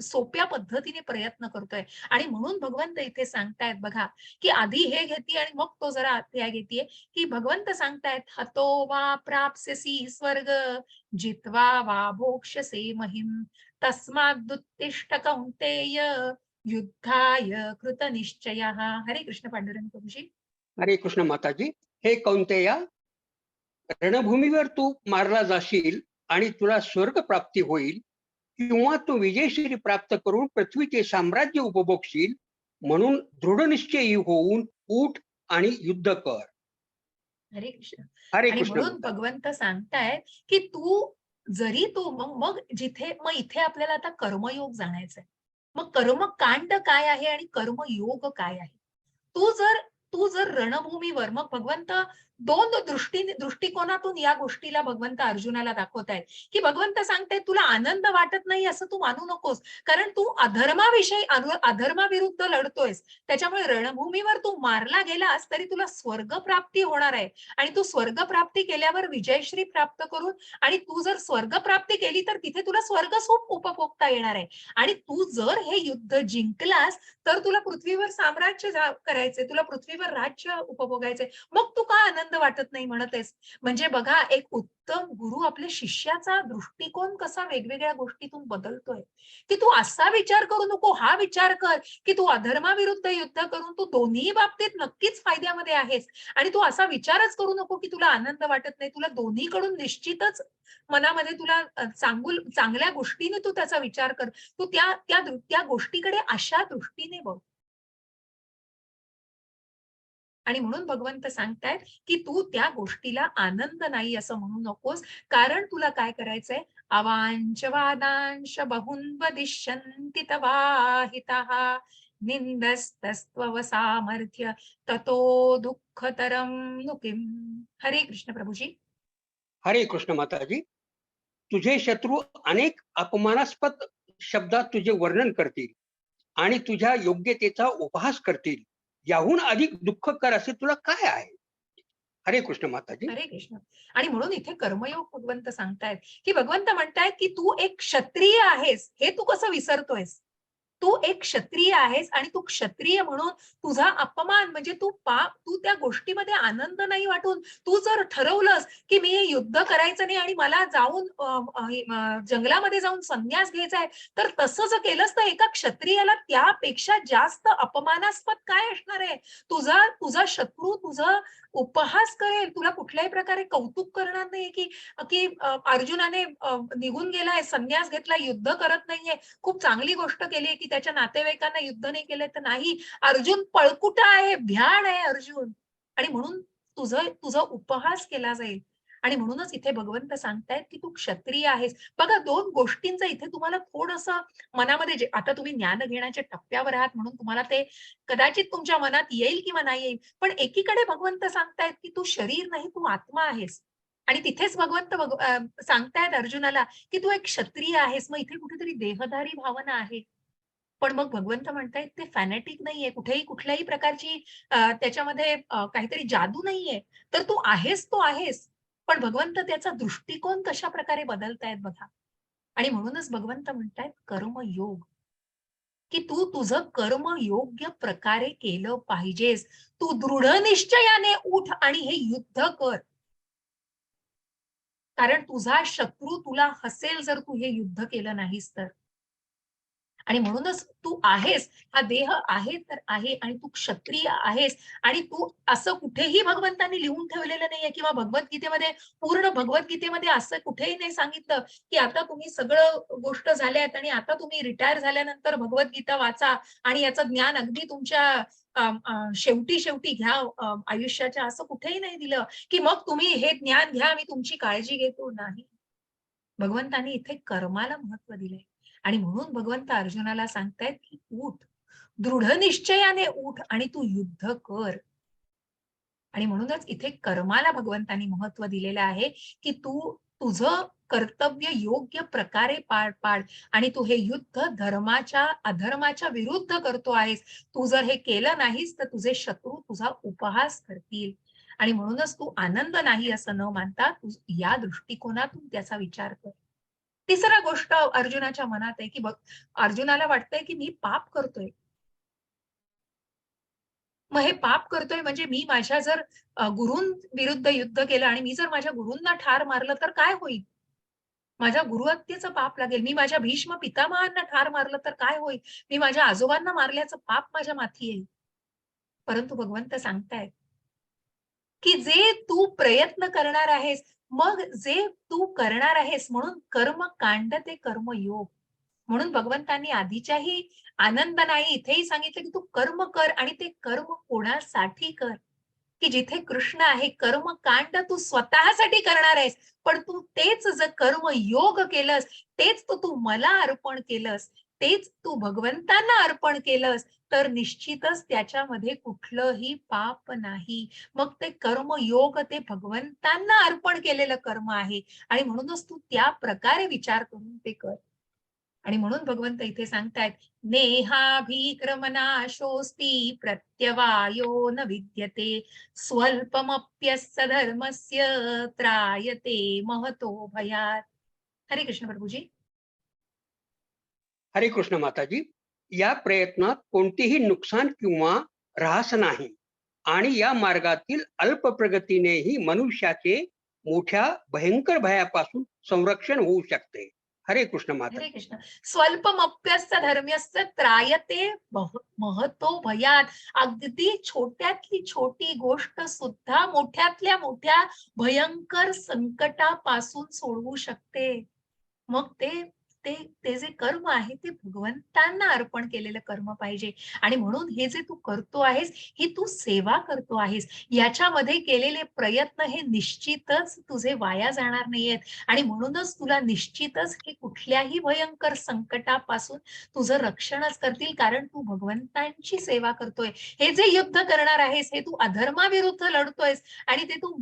सोप्या पद्धतीने प्रयत्न करतोय. आणि म्हणून भगवंत इथे सांगतायत बघा की आधी हे घेतीये आणि मग तो जरा अध्याय घेतीये की भगवंत सांगतायत हतो वा प्राप्स्यसि स्वर्ग जित्वा वा भोक्ष्यसे महिम तस्मादुत्तिष्ठ कौन्तेय युद्धाय कृतनिश्चयः. हरे कृष्ण पांडुरंग प्रभूजी. हरे कृष्ण माताजी. हे कौंतेया, रणभूमीवर तू मारला जाशील आणि तुला स्वर्ग प्राप्ती होईल किंवा तू विजयश्री प्राप्त करून पृथ्वीचे साम्राज्य उपभोगशील, म्हणून दृढनिश्चयी होऊन उठ आणि युद्ध कर. हरे कृष्ण. हरे आणि कृष्ण म्हणून माता. भगवंत सांगतायत की तू जरी तू मग मग जिथे मग इथे आपल्याला आता कर्मयोग जाणायचंय. मग कर्मकांड काय आहे आणि कर्मयोग काय आहे? तू जर तू जर रणभूमीवर मग भगवंत दोन दृष्टिकोनातून या गोष्टीला भगवंत अर्जुनाला दाखवतायत की भगवंत सांगतायत तुला आनंद वाटत नाही असं तू मानू नकोस, कारण तू अधर्माविषयी अधर्माविरुद्ध लढतोयस. त्याच्यामुळे रणभूमीवर तू मारला गेलास तरी तुला स्वर्ग प्राप्ती होणार आहे आणि तू स्वर्ग प्राप्ती केल्यावर विजयश्री प्राप्त करून आणि तू जर स्वर्ग प्राप्ती केली तर तिथे तुला स्वर्ग सुख उपभोगता येणार आहे. आणि तू जर हे युद्ध जिंकलास तर तुला पृथ्वीवर साम्राज्य करायचंय, तुला पृथ्वीवर राज्य उपभोगायचंय. मग तू का आनंद वाटत नाही म्हणत आहेस? म्हणजे बघा एक उत्तम गुरु आपल्या शिष्याचा दृष्टिकोन कसा वेगवेगळ्या गोष्टीतून बदलतोय, की तू असा विचार करू नको, हा विचार कर की तू अधर्माविरुद्ध युद्ध करून तू दोन्ही बाबतीत नक्कीच फायद्यामध्ये आहेस. आणि तू असा विचारच करू नको की तुला आनंद वाटत नाही. तुला दोन्हीकडून निश्चितच मनामध्ये तुला चांगल्या गोष्टीने तू त्याचा विचार कर. तू त्या त्या त्या गोष्टीकडे अशा दृष्टीने बघ. आणि म्हणून भगवंत सांगतायत की तू त्या गोष्टीला आनंद नाही असं म्हणू नकोस, कारण तुला काय करायचंय अवांच वादांश बहुन वदिष्यन्ति तवाहितः निंदस्तस्त्वव सामर्थ्य ततो दुःखतरं नु किम. हरे कृष्ण प्रभूजी. हरे कृष्ण माताजी. तुझे शत्रू अनेक अपमानास्पद शब्दात तुझे वर्णन करतील आणि तुझ्या योग्यतेचा उपहास करतील. याहून अधिक दुःखकर असे तुला काय आहे? हरे कृष्ण माताजी. हरे कृष्ण. आणि म्हणून इथे कर्मयोग भगवंत सांगतायत की भगवंत म्हणतायत की तू एक क्षत्रिय आहेस हे तू कसं विसरतोयस? तू एक क्षत्रिय आहेस आणि तू क्षत्रिय म्हणून तुझा अपमान म्हणजे तू त्या गोष्टीमध्ये आनंद नाही वाटून तू जर ठरवलंस की मी हे युद्ध करायचं नाही आणि मला जाऊन जंगलामध्ये जाऊन संन्यास घ्यायचा आहे, तर तसं जर केलंस तर एका क्षत्रियाला त्यापेक्षा जास्त अपमानास्पद काय असणार आहे? तुझा तुझा शत्रू तुझा उपहास करेल, तुला कुठल्याही प्रकारे कौतुक करणार नाही की की अर्जुनाने निघून गेलाय, संन्यास घेतला, युद्ध करत नाहीये, खूप चांगली गोष्ट केली की त्याच्या नातेवाईकांना युद्ध नाही केलंय. तर नाही, अर्जुन पळकुटा आहे, भ्याड आहे अर्जुन. आणि म्हणून तुझा उपहास केला जाईल. आणि म्हणूनच इथे भगवंत सांगतायत की तू क्षत्रिय आहेस. बघा दोन गोष्टींचं इथे तुम्हाला थोडंसं मनामध्ये जे आता तुम्ही ज्ञान घेण्याच्या टप्प्यावर आहात म्हणून तुम्हाला ते कदाचित तुमच्या मनात येईल किंवा नाही येईल. पण एकीकडे भगवंत सांगतायत की तू शरीर नाही तू आत्मा आहेस. आणि तिथेच भगवंत सांगतायत अर्जुनाला की तू एक क्षत्रिय आहेस. मग इथे कुठेतरी देहधारी भावना आहे. पण मग भगवंत म्हणतायत ते फॅनेटिक नाहीये. कुठेही कुठल्याही प्रकारची त्याच्यामध्ये काहीतरी जादू नाहीये. तर तू आहेस तो आहेस. पण भगवंत त्याचा दृष्टिकोन कशाप्रकारे बदलतायत बघा. आणि म्हणूनच भगवंत म्हणतायत कर्मयोग, की तू तुझं कर्म योग्य प्रकारे केलं पाहिजेस. तू दृढ निश्चयाने उठ आणि हे युद्ध कर. कारण तुझा शत्रू तुला हसेल जर तू हे युद्ध केलं नाहीस तर. आणि म्हणूनच तू आहेस, हा देह आहे तर आहे आणि तू क्षत्रिय आहेस आणि तू असं कुठेही भगवंतांनी लिहून ठेवलेलं नाहीये किंवा भगवद्गीतेमध्ये पूर्ण भगवद्गीतेमध्ये असं कुठेही नाही सांगितलं, की आता तुम्ही सगळं गोष्ट झाल्यात आणि आता तुम्ही रिटायर झाल्यानंतर भगवद्गीता वाचा आणि याचं ज्ञान अगदी तुमच्या शेवटी घ्या आयुष्याच्या असं कुठेही नाही दिलं, की मग तुम्ही हे ज्ञान घ्या, मी तुमची काळजी घेतो. नाही. भगवंतांनी इथे कर्माला महत्व दिलंय आणि म्हणून भगवंत अर्जुनाला सांगतायत की उठ, दृढ निश्चयाने उठ आणि तू युद्ध कर. आणि म्हणूनच इथे कर्माला भगवंतांनी महत्व दिलेलं आहे, की तू तुझं कर्तव्य योग्य प्रकारे पार पाड आणि तू हे युद्ध धर्माच्या अधर्माच्या विरुद्ध करतो आहेस. तू जर हे केलं नाहीस तर तुझे शत्रू तुझा उपहास करतील. आणि म्हणूनच तू आनंद नाही असं न मानता तू या दृष्टिकोनातून त्याचा विचार कर. तिसरा गोष्ट अर्जुनाच्या मनात आहे, की बघ अर्जुनाला वाटतंय, की मी पाप करतोय. मग हे पाप करतोय म्हणजे मी माझ्या जर गुरूंविरुद्ध युद्ध केलं आणि मी जर माझ्या गुरूंना ठार मारलं तर काय होईल? माझ्या गुरुहत्येचं पाप लागेल. मी माझ्या भीष्म पितामहांना ठार मारलं तर काय होईल? मी माझ्या आजोबांना मारल्याचं पाप माझ्या माथी येईल. परंतु भगवंत सांगतायत, की जे तू प्रयत्न करणार आहेस, मग जे तू करणार आहेस म्हणून कर्मकांड ते कर्मयोग. म्हणून भगवंतांनी आधीच्याही आनंद नाही इथेही सांगितलं, की तू कर्म कर आणि ते कर्म कोणासाठी कर? की जिथे कृष्ण आहे, कर्मकांड तू स्वतःसाठी करणार आहेस. पण तू तेच जर कर्मयोग केलंस, तेच तू मला अर्पण केलंस, तेच तू भगवंतांना अर्पण केलंस, तर निश्चितच त्याच्यामध्ये कुठलंही पाप नाही. मग ते कर्मयोग ते भगवंतांना अर्पण केलेलं कर्म आहे आणि म्हणूनच तू त्या प्रकारे विचार करून ते कर. आणि म्हणून भगवंत इथे सांगतायत, नेहाभिक्रमनाशोऽस्ति प्रत्यवायो न विद्यते स्वल्पमप्यस्य धर्मस्य त्रायते महतो भयात्. हरे कृष्ण प्रभूजी. हरे कृष्ण माताजी. या प्रयत्नात कोणतेही नुकसान किंवा ऱ्हास नाही आणि या मार्गातील अल्प प्रगतीनेही मनुष्याचे मोठ्या भयंकर भयापासून संरक्षण होऊ शकते. हरे कृष्ण हरे माताजी. कृष्ण. स्वल्पमप्यस्य धर्म्यस्य त्रायते महतो भयात्. अगदी छोट्यातली छोटी गोष्ट सुद्धा मोठ्यातल्या मोठ्या भयंकर संकटापासून सोडवू शकते. मग ते ते ते जे कर्म आहे ते भगवंतांना अर्पण केलेलं कर्म पाहिजे आणि म्हणून हे जे तू करतो आहेस, ही तू सेवा करतो आहेस. याच्यामध्ये केलेले प्रयत्न हे निश्चितच तुझे वाया जाणार नाहीयेत आणि म्हणूनच तुला निश्चितच हे कुठल्याही भयंकर संकटापासून तुझं रक्षणच करतील कारण तू भगवंतांची सेवा करतोय. हे जे युद्ध करणार आहेस, हे तू अधर्माविरुद्ध लढतोयस आणि ते तू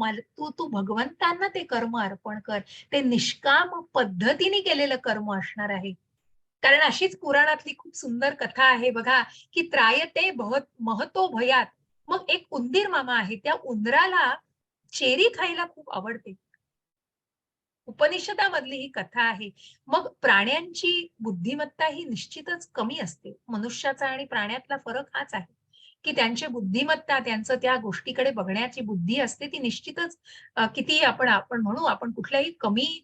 भगवंतांना ते कर्म अर्पण कर. ते निष्काम पद्धतीने केलेलं कर्म असणार आहे. कारण अशीच पुराणातली खूप सुंदर कथा आहे बघा, की त्रायते महतो भयात. मग एक उंदीर मामा आहे. त्या उंदराला चेरी खायला खूप आवडते. उपनिषदामधली ही कथा आहे. मग प्राण्यांची बुद्धिमत्ता ही निश्चितच कमी असते. मनुष्याचा आणि प्राण्यातला फरक हाच आहे, की त्यांची बुद्धिमत्ता, त्यांचं त्या गोष्टीकडे बघण्याची बुद्धी असते ती निश्चितच कितीही आपण म्हणू, आपण कुठल्याही कमी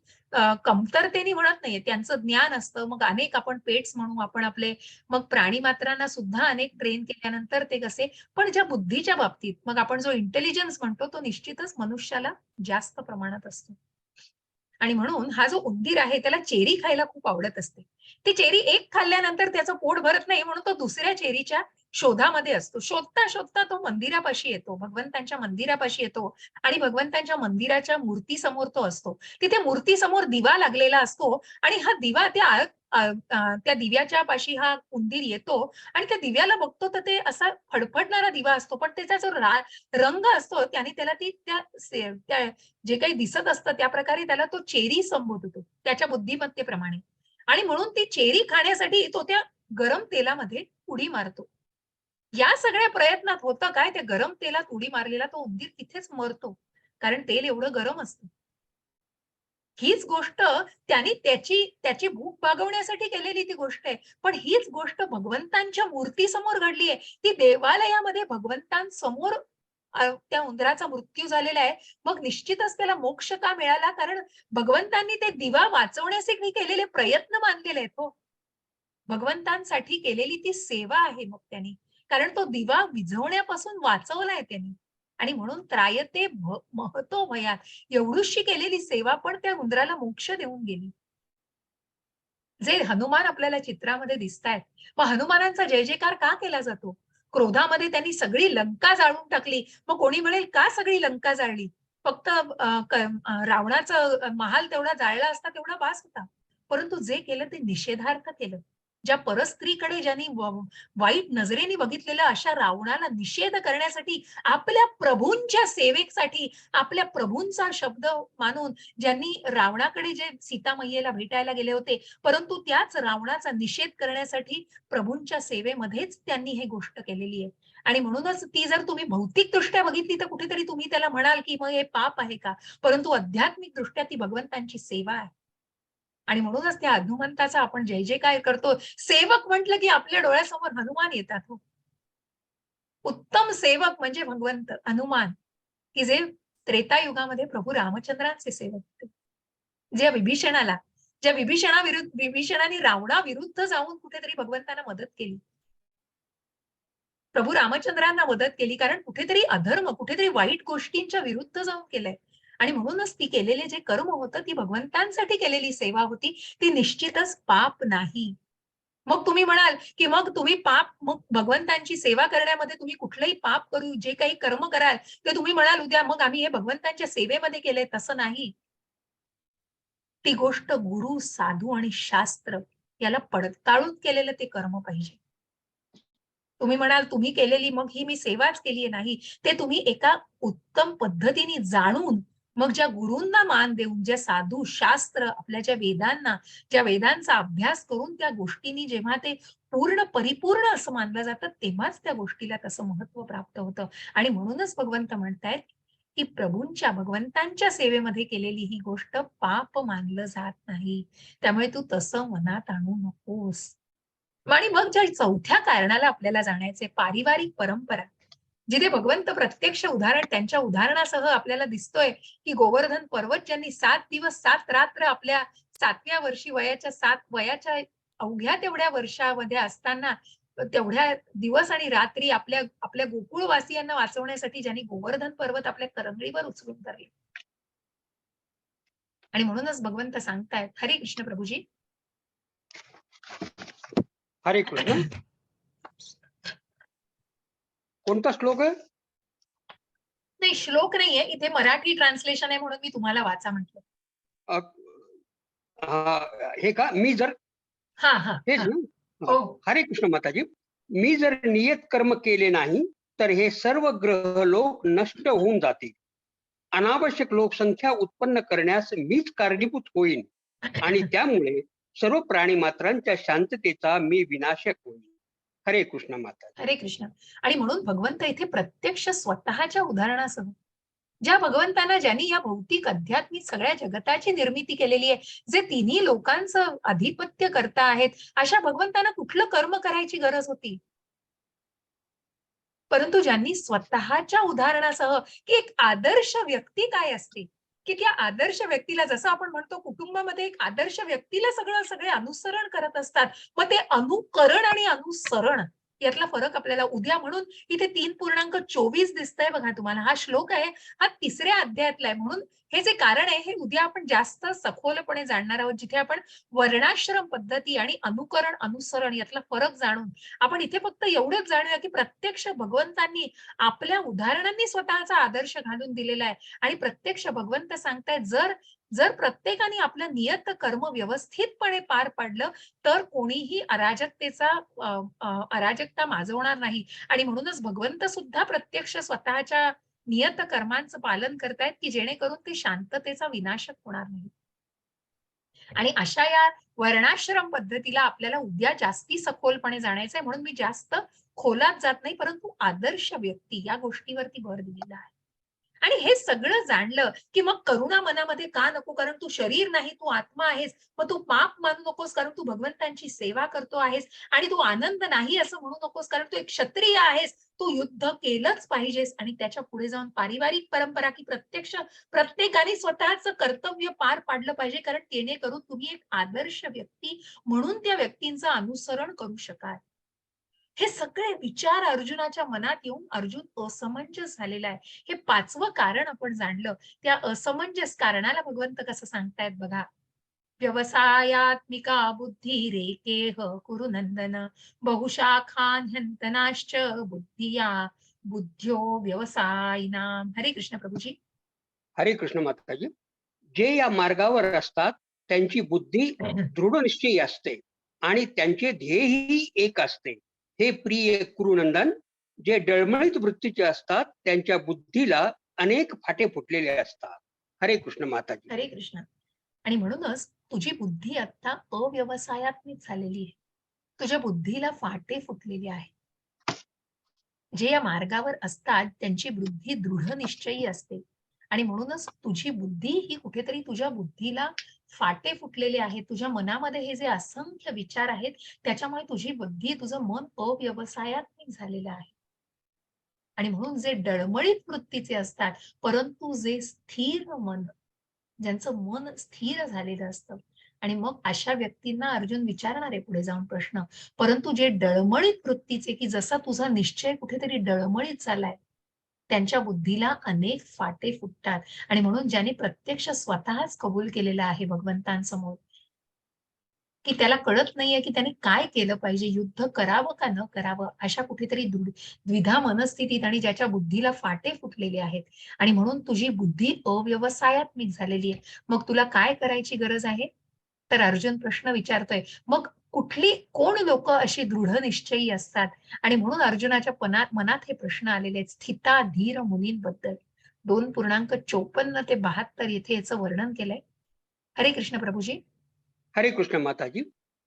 कमतरतेने म्हणत नाहीये. त्यांचं ज्ञान असतं. मग अनेक आपण पेट्स म्हणू, आपण आपले मग प्राणी मात्रांना सुद्धा अनेक ट्रेन केल्यानंतर ते कसे पण ज्या बुद्धीच्या बाबतीत मग आपण जो इंटेलिजन्स म्हणतो, तो निश्चितच मनुष्याला जास्त प्रमाणात असतो. आणि म्हणून हा जो उंदीर आहे त्याला चेरी खायला खूप आवडत असते. ती चेरी एक खाल्ल्यानंतर त्याचं पोट भरत नाही म्हणून तो दुसऱ्या चेरीच्या शोधामध्ये असतो. शोधता शोधता तो मंदिरापाशी येतो. भगवंतांच्या मंदिरापाशी येतो आणि भगवंतांच्या मंदिराच्या मूर्तीसमोर तो असतो. तिथे मूर्तीसमोर दिवा लागलेला असतो आणि हा दिवा त्या दिव्याच्या पाशी हा उंदीर येतो आणि त्या दिव्याला बघतो तर ते असा फडफडणारा दिवा असतो. पण त्याचा जो रंग असतो त्याने त्याला त्या जे काही दिसत असतं त्या प्रकारे त्याला तो चेरी संबोधतो त्याच्या बुद्धिमत्तेप्रमाणे आणि म्हणून ती चेरी खाण्यासाठी तो त्या गरम तेलामध्ये उडी मारतो. या सगळ्या प्रयत्नात होतं काय, त्या गरम तेलात उडी मारलेला तो उंदीर तिथेच मरतो. कारण तेल एवढं गरम असतं. हीच गोष्ट त्यांनी त्याची त्याची भूक भागवण्यासाठी केलेली ती गोष्ट आहे. पण हीच गोष्ट भगवंतांच्या मूर्तीसमोर घडली आहे. ती देवालयामध्ये भगवंतांसमोर त्या उंदराचा मृत्यू झालेला आहे. मग निश्चितच त्याला मोक्ष का मिळाला? कारण भगवंतांनी ते दिवा वाचवण्यासाठी केलेले प्रयत्न मानलेले आहेत हो. भगवंतांसाठी केलेली ती सेवा आहे मग त्यांनी. कारण तो दिवा विझवण्यापासून वाचवलाय त्यांनी. आणि म्हणून त्रायते महतो भयात, एवढीशी केलेली सेवा पण त्या उंदराला मोक्ष देऊन गेली. जे हनुमान आपल्याला चित्रामध्ये दिसतायत, मग हनुमानांचा जय जयकार का केला जातो? क्रोधामध्ये त्यांनी सगळी लंका जाळून टाकली. मग कोणी म्हणेल का सगळी लंका जाळली? फक्त रावणाचा महाल तेवढा जाळला असता तेवढा बास होता. परंतु जे केलं ते निषेधार्थ केलं. ज्या परस्त्रीकडे ज्यांनी वाईट नजरेने बघितलेलं अशा रावणाला निषेध करण्यासाठी, आपल्या प्रभूंच्या सेवेसाठी, आपल्या प्रभूंचा शब्द मानून ज्यांनी रावणाकडे जे सीता मैयेला भेटायला गेले होते, परंतु त्याच रावणाचा निषेध करण्यासाठी प्रभूंच्या सेवेमध्येच त्यांनी ही गोष्ट केलेली आहे. आणि म्हणूनच ती जर तुम्ही भौतिकदृष्ट्या बघितली तर कुठेतरी तुम्ही त्याला म्हणाल की मग हे पाप आहे का? परंतु आध्यात्मिक दृष्ट्या ती भगवंतांची सेवा आहे. आणि म्हणूनच त्या हनुमंताचा आपण जय जयकार करतो. सेवक म्हटलं की आपल्या डोळ्यासमोर हनुमान येतात हो. उत्तम सेवक म्हणजे भगवंत हनुमान, की जे त्रेतायुगामध्ये प्रभू रामचंद्रांचे सेवक होते. ज्या विभीषणाने रावणाविरुद्ध जाऊन कुठेतरी भगवंतांना मदत केली. प्रभू रामचंद्रांना मदत केली कारण कुठेतरी अधर्म, कुठेतरी वाईट गोष्टींच्या विरुद्ध जाऊन केलंय. आणि म्हणूनच ती केलेले जे कर्म होतं ती भगवंतांसाठी केलेली सेवा होती. ती निश्चितच पाप नाही. मग तुम्ही म्हणाल, की मग तुम्ही मग भगवंतांची सेवा करण्यामध्ये तुम्ही कुठलंही पाप करू, जे काही कर्म कराल, ते तुम्ही म्हणाल उद्या मग आम्ही हे भगवंतांच्या सेवेमध्ये केलंय, तसं नाही. ती गोष्ट गुरु, साधू आणि शास्त्र याला पडताळून केलेलं ते कर्म पाहिजे. तुम्ही म्हणाल तुम्ही केलेली मग ही मी सेवाच केली नाही. ते तुम्ही एका उत्तम पद्धतीने जाणून, मग ज्या गुरूंना मान देऊन, ज्या साधू, शास्त्र, आपल्या ज्या वेदांचा अभ्यास करून त्या गोष्टींनी जेव्हा ते परिपूर्ण असं मानलं जातं, तेव्हाच त्या गोष्टीला तसं महत्व प्राप्त होतं. आणि म्हणूनच भगवंत म्हणतायत, की भगवंतांच्या सेवेमध्ये केलेली ही गोष्ट पाप मानलं जात नाही. त्यामुळे तू तसं मनात आणू नकोस. आणि मग ज्या चौथ्या कारणाला आपल्याला जाण्याचे, पारिवारिक परंपरा, जिथे भगवंत प्रत्यक्ष उदाहरण त्यांच्या उदाहरणासह आपल्याला दिसतोय, की गोवर्धन पर्वत ज्यांनी 7 दिवस 7 रात्र आपल्या 7व्या वर्षी वयाच्या अवघ्या तेवढ्या वर्षामध्ये असताना तेवढ्या दिवस आणि रात्री आपल्या आपल्या गोकुळवासियांना वाचवण्यासाठी ज्यांनी गोवर्धन पर्वत आपल्या करंगळीवर उचलून धरले. आणि म्हणूनच भगवंत सांगतायत, हरे कृष्ण प्रभूजी. हरे कृष्ण. कोणता श्लोक आहे? नाही, श्लोक नाहीये इथे, मराठी ट्रान्सलेशन आहे म्हणून मी तुम्हाला वाचा म्हटलं. हे का? मी जर हा हा हेच हा. ना? हो. हरे कृष्ण माताजी. मी जर नियत कर्म केले नाही तर हे सर्व ग्रह लोक नष्ट होऊन जातील. अनावश्यक लोकसंख्या उत्पन्न करण्यास मीच कारणीभूत होईन आणि त्यामुळे सर्व प्राणी मात्रांच्या शांततेचा मी विनाशक होईन. हरे कृष्ण माता. हरे कृष्ण. आणि म्हणून भगवंत इथे प्रत्यक्ष स्वतःच्या उदाहरणासह, ज्या भगवंतांना ज्यांनी या भौतिक आध्यात्मिक सगळ्या जगताची निर्मिती केलेली आहे, जे तिन्ही लोकांचं आधिपत्य करता आहेत, अशा भगवंतांना कुठलं कर्म करायची गरज होती? परंतु ज्यांनी स्वतःच्या उदाहरणासह, की एक आदर्श व्यक्ती काय असते, की त्या आदर्श व्यक्तीला, जसं आपण म्हणतो कुटुंबामध्ये एक आदर्श व्यक्तीला सगळे अनुसरण करत असतात. मग ते अनुकरण आणि अनुसरण यातला फरक आपल्याला उद्या, म्हणून इथे 3.24 दिसतंय बघा तुम्हाला. हा श्लोक आहे, हा 3ऱ्या अध्यायातला आहे. म्हणून हे जे कारण आहे हे उद्या आपण जास्त सखोलपणे जाणणार आहोत, जिथे आपण वर्णाश्रम पद्धती आणि अनुकरण अनुसरण यातला फरक जाणून आपण इथे फक्त एवढंच जाणूया, की प्रत्यक्ष भगवंतांनी आपल्या उदाहरणांनी स्वतःचा आदर्श घालून दिलेला आहे. आणि प्रत्यक्ष भगवंत सांगतायत, जर जर प्रत्येकाने आपलं नियत कर्म व्यवस्थितपणे पार पाडलं तर कोणीही अराजकता माजवणार नाही. आणि म्हणूनच भगवंत सुद्धा प्रत्यक्ष स्वतःच्या नियत कर्मांचं पालन करतायत, की जेणेकरून ते शांततेचा विनाशक होणार नाही. आणि अशा या वर्णाश्रम पद्धतीला आपल्याला उद्या जास्ती सखोलपणे जाण्याचंय, म्हणून मी जास्त खोलात जात नाही, परंतु आदर्श व्यक्ती या गोष्टीवरती भर दिलेला आहे. आणि हे सगळं जाणलं, की मग करुणा मनामध्ये का नको? कारण तू शरीर नाही, तू आत्मा आहेस. मग तू पाप मानू नकोस, कारण तू भगवंतांची सेवा करतो आहेस. आणि तू आनंद नाही असं म्हणू नकोस, कारण तू एक क्षत्रिय आहेस. तू युद्ध केलंच पाहिजेस. आणि त्याच्या पुढे जाऊन पारिवारिक परंपरा, की प्रत्येकाने स्वतःचं कर्तव्य पार पाडलं पाहिजे, कारण जेणेकरून तुम्ही एक आदर्श व्यक्ती म्हणून त्या व्यक्तींचं अनुसरण करू शकाल. हे सगळे विचार अर्जुनाच्या मनात येऊन अर्जुन असमंजस झालेला आहे. हे 5वं कारण आपण जाणलं. त्या असमंजस कारणाला भगवंत कसं सांगतायत बघा. व्यवसायात्मिका बुद्धिरेकेह कुरु नंदन बहुशाखान्यंतनाश्च बुद्धिया बुद्ध्यो व्यवसायिनाम. हरे कृष्ण प्रभूजी. हरे कृष्ण माताजी. जे या मार्गावर असतात त्यांची बुद्धी दृढनिश्चयी असते आणि त्यांचे ध्येयही एक असते. हे प्रिय कुरुनंदन, जे डळमळीत वृत्तीचे असतात त्यांच्या बुद्धीला अनेक फाटे फुटलेले असतात. हरे कृष्ण माताजी. हरे कृष्ण. आणि म्हणूनच तुझी बुद्धी आता अव्यवसायात्मिक झालेली आहे. तुझ्या बुद्धीला फाटे फुटलेले आहे. जे या मार्गावर असतात त्यांची बुद्धी दृढ निश्चयी असते. आणि म्हणूनच तुझी बुद्धी ही कुठेतरी तुझ्या बुद्धीला फाटे फुटलेले आहेत. तुझ्या मनामध्ये हे जे असंख्य विचार आहेत त्याच्यामुळे तुझी बुद्धी, तुझं मन अव्यवसायात्मिक झालेलं आहे. आणि म्हणून जे डळमळीत वृत्तीचे असतात, परंतु जे स्थिर मन, ज्यांचं मन स्थिर झालेलं असतं. आणि मग अशा व्यक्तींना अर्जुन विचारणार आहे पुढे जाऊन प्रश्न. परंतु जे डळमळीत वृत्तीचे, की जसा तुझा निश्चय कुठेतरी डळमळीत झालाय, त्यांच्या बुद्धीला अनेक फाटे फुटतात. आणि म्हणून ज्यांनी प्रत्यक्ष स्वतःच कबूल केलेलं आहे भगवंतांसमोर, की त्याला कळत नाहीये की त्याने काय केलं पाहिजे, युद्ध करावं का न करावं, अशा कुठेतरी द्विधा मनस्थितीत आणि ज्याच्या बुद्धीला फाटे फुटलेले आहेत. आणि म्हणून तुझी बुद्धी अव्यवसायात्मिक झालेली आहे. मग तुला काय करायची गरज आहे? तर अर्जुन प्रश्न विचारतोय. मग कोण लोक अशी दृढ निश्चयी असतात? आणि म्हणून अर्जुनाच्या मनात हे प्रश्न आलेले आहेत. स्थिता धीर मुनींबद्दल 2.54 ते 72 येथे याचं वर्णन केलंय. हरे कृष्ण प्रभूजी. हरे कृष्ण माताजी.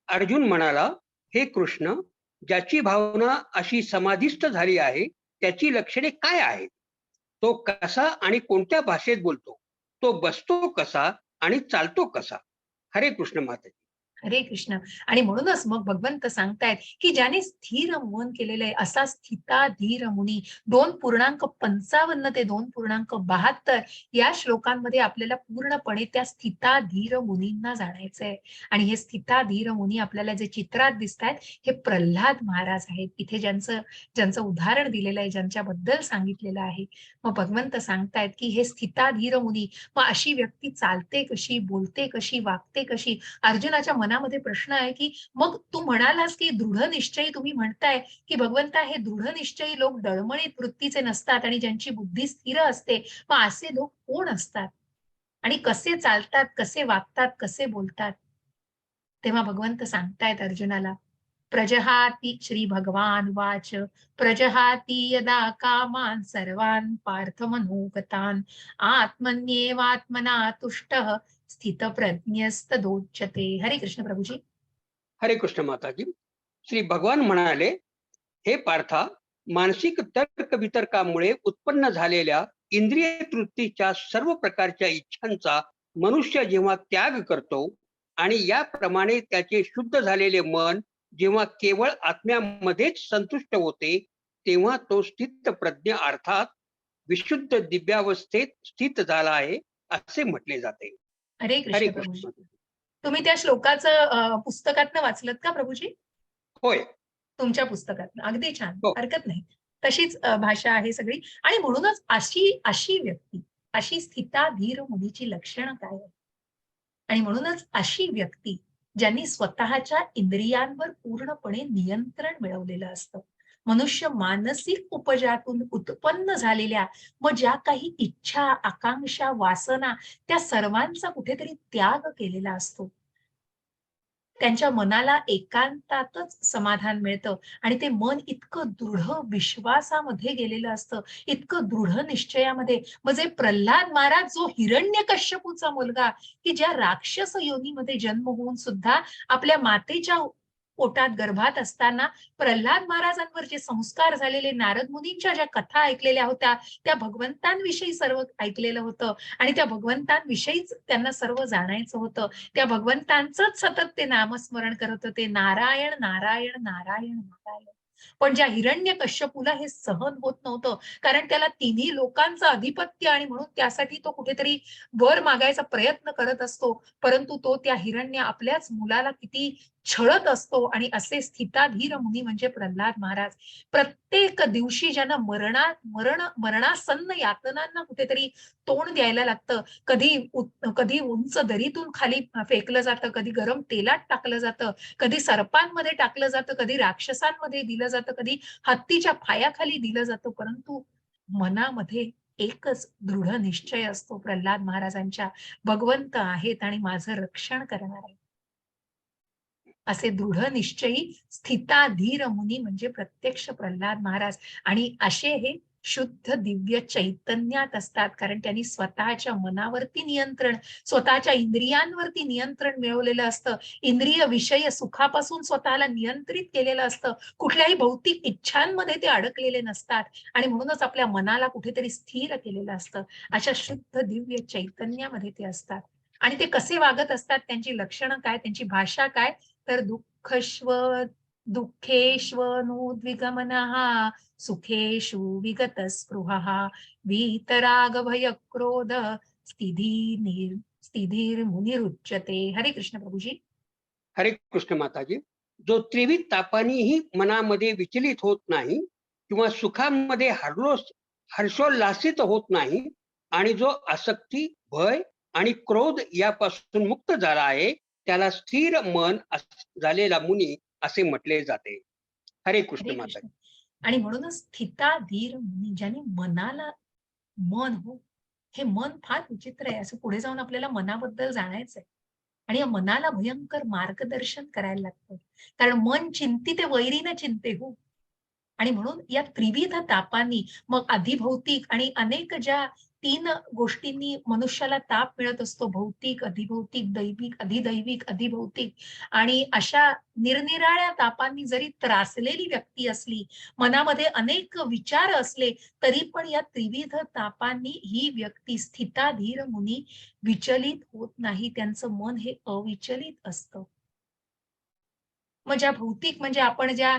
अर्जुन म्हणाला, हे कृष्ण, ज्याची भावना अशी समाधिस्थ झाली आहे त्याची लक्षणे काय आहेत? तो कसा आणि कोणत्या भाषेत बोलतो? तो बसतो कसा आणि चालतो कसा? हरे कृष्ण माताजी. हरे कृष्ण. आणि म्हणूनच मग भगवंत सांगतायत, की ज्याने स्थिर मन केलेलं आहे असा स्थिता धीर मुनी. 2.55 ते 2.72 या श्लोकांमध्ये आपल्याला पूर्णपणे त्या स्थिता धीर मुनींना जाणायचंय. आणि हे स्थिता धीर मुनी आपल्याला जे चित्रात दिसतायत हे प्रल्हाद महाराज आहेत. इथे ज्यांचं उदाहरण दिलेलं आहे, ज्यांच्याबद्दल सांगितलेलं आहे. मग भगवंत सांगतायत, की हे स्थिता धीर मुनी. मग अशी व्यक्ती चालते कशी, बोलते कशी, वागते कशी? अर्जुनाच्या मनामध्ये प्रश्न आहे, की मग तू म्हणालास, की दृढ निश्चयी तुम्ही म्हणताय, की भगवंता हे दृढ निश्चयी लोक डळमळीत वृत्तीचे नसतात आणि ज्यांची बुद्धी स्थिर असते. मग असे लोक कोण असतात? आणि कसे चालतात, कसे वागतात, कसे बोलतात? तेव्हा भगवंत सांगतायत अर्जुनाला, प्रजहाती श्री भगवान वाच प्रजहाती यदा कामान सर्वान पार्थ मनोगतान आत्मन्येवात्मना तुष्टः स्थित प्रज्ञस्तदोच्यते. हरे कृष्ण प्रभूजी. हरे कृष्ण माताजी. श्री भगवान म्हणाले, हे पार्था, मानसिक तर्क वितर्कामुळे उत्पन्न झालेल्या इंद्रिय तृप्तीच्या सर्व प्रकारच्या इच्छांचा मनुष्य जेव्हा त्याग करतो आणि याप्रमाणे त्याचे शुद्ध झालेले मन जेव्हा केवळ आत्म्यामध्येच संतुष्ट होते, तेव्हा तो स्थित प्रज्ञ अर्थात विशुद्ध दिव्यावस्थेत स्थित झाला आहे असे म्हटले जाते. हरे हरे कृष्ण प्रभूजी. कृष्ण. तुम्ही त्या श्लोकाचं पुस्तकातनं वाचलत का प्रभूजी? होय. तुमच्या पुस्तकातनं. अगदी छान. हो. हरकत नाही. तशीच भाषा आहे सगळी. आणि म्हणूनच अशी अशी व्यक्ती, अशी स्थिता धीर मुनीची लक्षणं काय आहेत? आणि म्हणूनच अशी व्यक्ती ज्यांनी स्वतःच्या इंद्रियांवर पूर्णपणे नियंत्रण मिळवलेलं असतं. मनुष्य मानसिक उपजातून उत्पन्न झालेल्या मग ज्या काही इच्छा, आकांक्षा, वासना त्या सर्वांचा कुठेतरी त्याग केलेला असतो. त्यांच्या मनाला एकांतातच समाधान मिळतं आणि ते मन इतकं दृढ विश्वासामध्ये गेलेलं असतं, इतकं दृढ निश्चयामध्ये. मग जे प्रल्हाद महाराज जो हिरण्यकश्यपूचा मुलगा, की ज्या राक्षस योनीमध्ये जन्म होऊन सुद्धा आपल्या मातेच्या पोटात गर्भात असताना प्रल्हाद महाराजांवर जे संस्कार झालेले, नारद मुनींच्या ज्या कथा ऐकलेल्या होत्या, त्या भगवंतांविषयी सर्व ऐकलेलं होतं आणि त्या भगवंतांविषयीच त्यांना सर्व जाणायचं होतं. त्या भगवंतांचंच सतत ते नामस्मरण करत होते, नारायण नारायण नारायण नारायण. पण ज्या हिरण्यकश्यपूला हे सहन होत नव्हतं, कारण त्याला तिन्ही लोकांचं अधिपत्य आणि म्हणून त्यासाठी तो कुठेतरी वर मागायचा प्रयत्न करत असतो, परंतु तो त्या हिरण्य आपल्याच मुलाला किती छळत असतो. आणि असे स्थिताधीर मुनी म्हणजे प्रल्हाद महाराज. प्रत्येक दिवशी ज्यांना मरणासन्न यातनांना कुठेतरी तोंड द्यायला लागतं. कधी उंच दरीतून खाली फेकलं जातं, कधी गरम तेलात टाकलं जातं, कधी सर्पांमध्ये टाकलं जातं, कधी राक्षसांमध्ये दिलं जातं, कधी हत्तीच्या पायाखाली दिलं जातं. परंतु मनामध्ये एकच दृढ निश्चय असतो प्रल्हाद महाराजांच्या, भगवंत आहेत आणि माझं रक्षण करणार आहे. असे दृढ निश्चयी स्थिताधीर मुनी म्हणजे प्रत्यक्ष प्रल्हाद महाराज. आणि असे हे शुद्ध दिव्य चैतन्यात असतात, कारण त्यांनी स्वतःच्या मनावरती नियंत्रण, स्वतःच्या इंद्रियांवरती नियंत्रण मिळवलेलं असतं. इंद्रिय विषय सुखापासून स्वतःला नियंत्रित केलेलं असतं. कुठल्याही भौतिक इच्छांमध्ये ते अडकलेले नसतात आणि म्हणूनच आपल्या मनाला कुठेतरी स्थिर केलेलं असतं. अशा शुद्ध दिव्य चैतन्यामध्ये ते असतात. आणि ते कसे वागत असतात, त्यांची लक्षणं काय, त्यांची भाषा काय, तर दुःखेष्वनुद्विगमनः सुखेषु विगतस्पृहः वीतरागभयक्रोध स्थिधिर्मुनिरुच्यते. हरे कृष्ण प्रभुजी. हरे कृष्ण माताजी. जो त्रिविध तापांनीही मनामध्ये विचलित होत नाही किंवा सुखामध्ये हर्षोल्लासित होत नाही आणि जो आसक्ती, भय आणि क्रोध यापासून मुक्त झाला आहे, त्याला स्थिर मन झालेला मुनी असे म्हटले जाते. हरे कृष्ण हरे माताजी. कृष्ण. आणि म्हणूनच स्थिताधीर मुनी, ज्याने मनाला मन हो, हे मन फार विचित्र आहे. असं पुढे जाऊन आपल्याला मनाबद्दल जाणायचंय आणि या मनाला भयंकर मार्गदर्शन करायला लागतं. कारण मन चिंतिते वैरी न चिंते हो. आणि म्हणून या त्रिविध तापांनी, मग अधिभौतिक आणि अनेक ज्या 3 गोष्टींनी मनुष्याला ताप मिळत असतो, भौतिक, अधिभौतिक, दैविक, अधिदैविक, अधिभौतिक. आणि अशा निरनिराळ्या तापांनी जरी त्रासलेली व्यक्ती असली, मनामध्ये अनेक विचार असले, तरी पण या त्रिविध तापांनी ही व्यक्ती स्थिताधीर मुनी विचलित होत नाही. त्यांचं मन हे अविचलित असतं. मग ज्या भौतिक म्हणजे आपण ज्या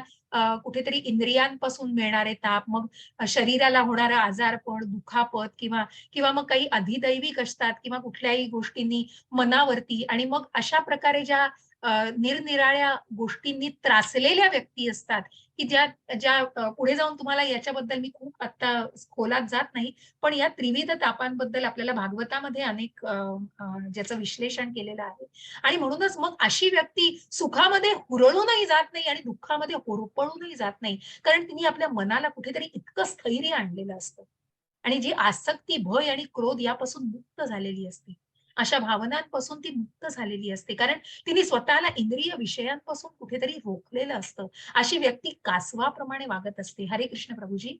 कुठेतरी इंद्रियांपासून मिळणारे ताप, मग शरीराला होणारा आजारपण, दुखापत किंवा किंवा मग काही अधिदैविक असतात किंवा कुठल्याही गोष्टींनी मनावरती, आणि मग अशा प्रकारे ज्या निरनिराळ्या गोष्टींनी त्रासलेल्या व्यक्ती असतात, की ज्या ज्या पुढे जाऊन तुम्हाला याच्याबद्दल मी खूप आता खोलात जात नाही, पण या त्रिविध तापांबद्दल आपल्याला भागवतामध्ये अनेक ज्याचं विश्लेषण केलेलं आहे. आणि म्हणूनच मग अशी व्यक्ती सुखामध्ये हुरळूनही जात नाही आणि दुःखामध्ये होरपळूनही जात नाही, कारण तिने आपल्या मनाला कुठेतरी इतकं स्थैर्य आणलेलं असतं आणि जी आसक्ती, भय आणि क्रोध यापासून मुक्त झालेली असते. अशा भावनांपासून ती मुक्त झालेली असते, कारण तिने स्वतःला इंद्रिय विषयांपासून कुठेतरी रोखलेलं असतं. अशी व्यक्ती कासवाप्रमाणे वागत असते. हरे कृष्ण प्रभुजी.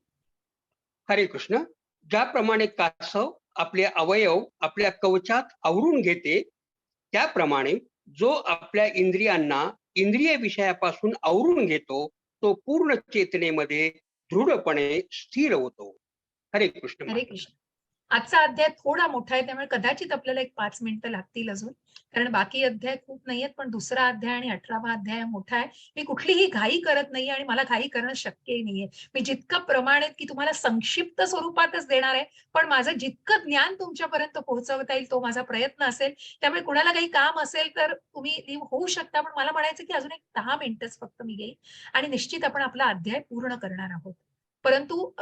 हरे कृष्ण. ज्याप्रमाणे कासव आपले अवयव आपल्या कवचात आवरून घेते, त्याप्रमाणे जो आपल्या इंद्रियांना इंद्रिय विषयापासून आवरून घेतो, तो पूर्ण चेतनेमध्ये दृढपणे स्थिर होतो. हरे कृष्ण हरे माता. कृष्ण. आजचा अध्याय थोडा मोठा आहे, त्यामुळे कदाचित आपल्याला एक 5 मिनिटं लागतील अजून. कारण बाकी अध्याय खूप नाहीयेत, पण दुसरा अध्याय आणि 18वा अध्याय मोठा आहे. मी कुठलीही घाई करत नाहीये आणि मला घाई करणं शक्यही नाहीये. मी जितकं प्रमाणित की तुम्हाला संक्षिप्त स्वरूपातच देणार आहे, पण माझं जितकं ज्ञान तुमच्यापर्यंत पोहोचवता येईल तो माझा प्रयत्न असेल. त्यामुळे कुणाला काही काम असेल तर तुम्ही लीव होऊ शकता, पण मला म्हणायचं की अजून एक 10 मिनिटच फक्त मी घेईन आणि निश्चित आपण आपला अध्याय पूर्ण करणार आहोत. परंतु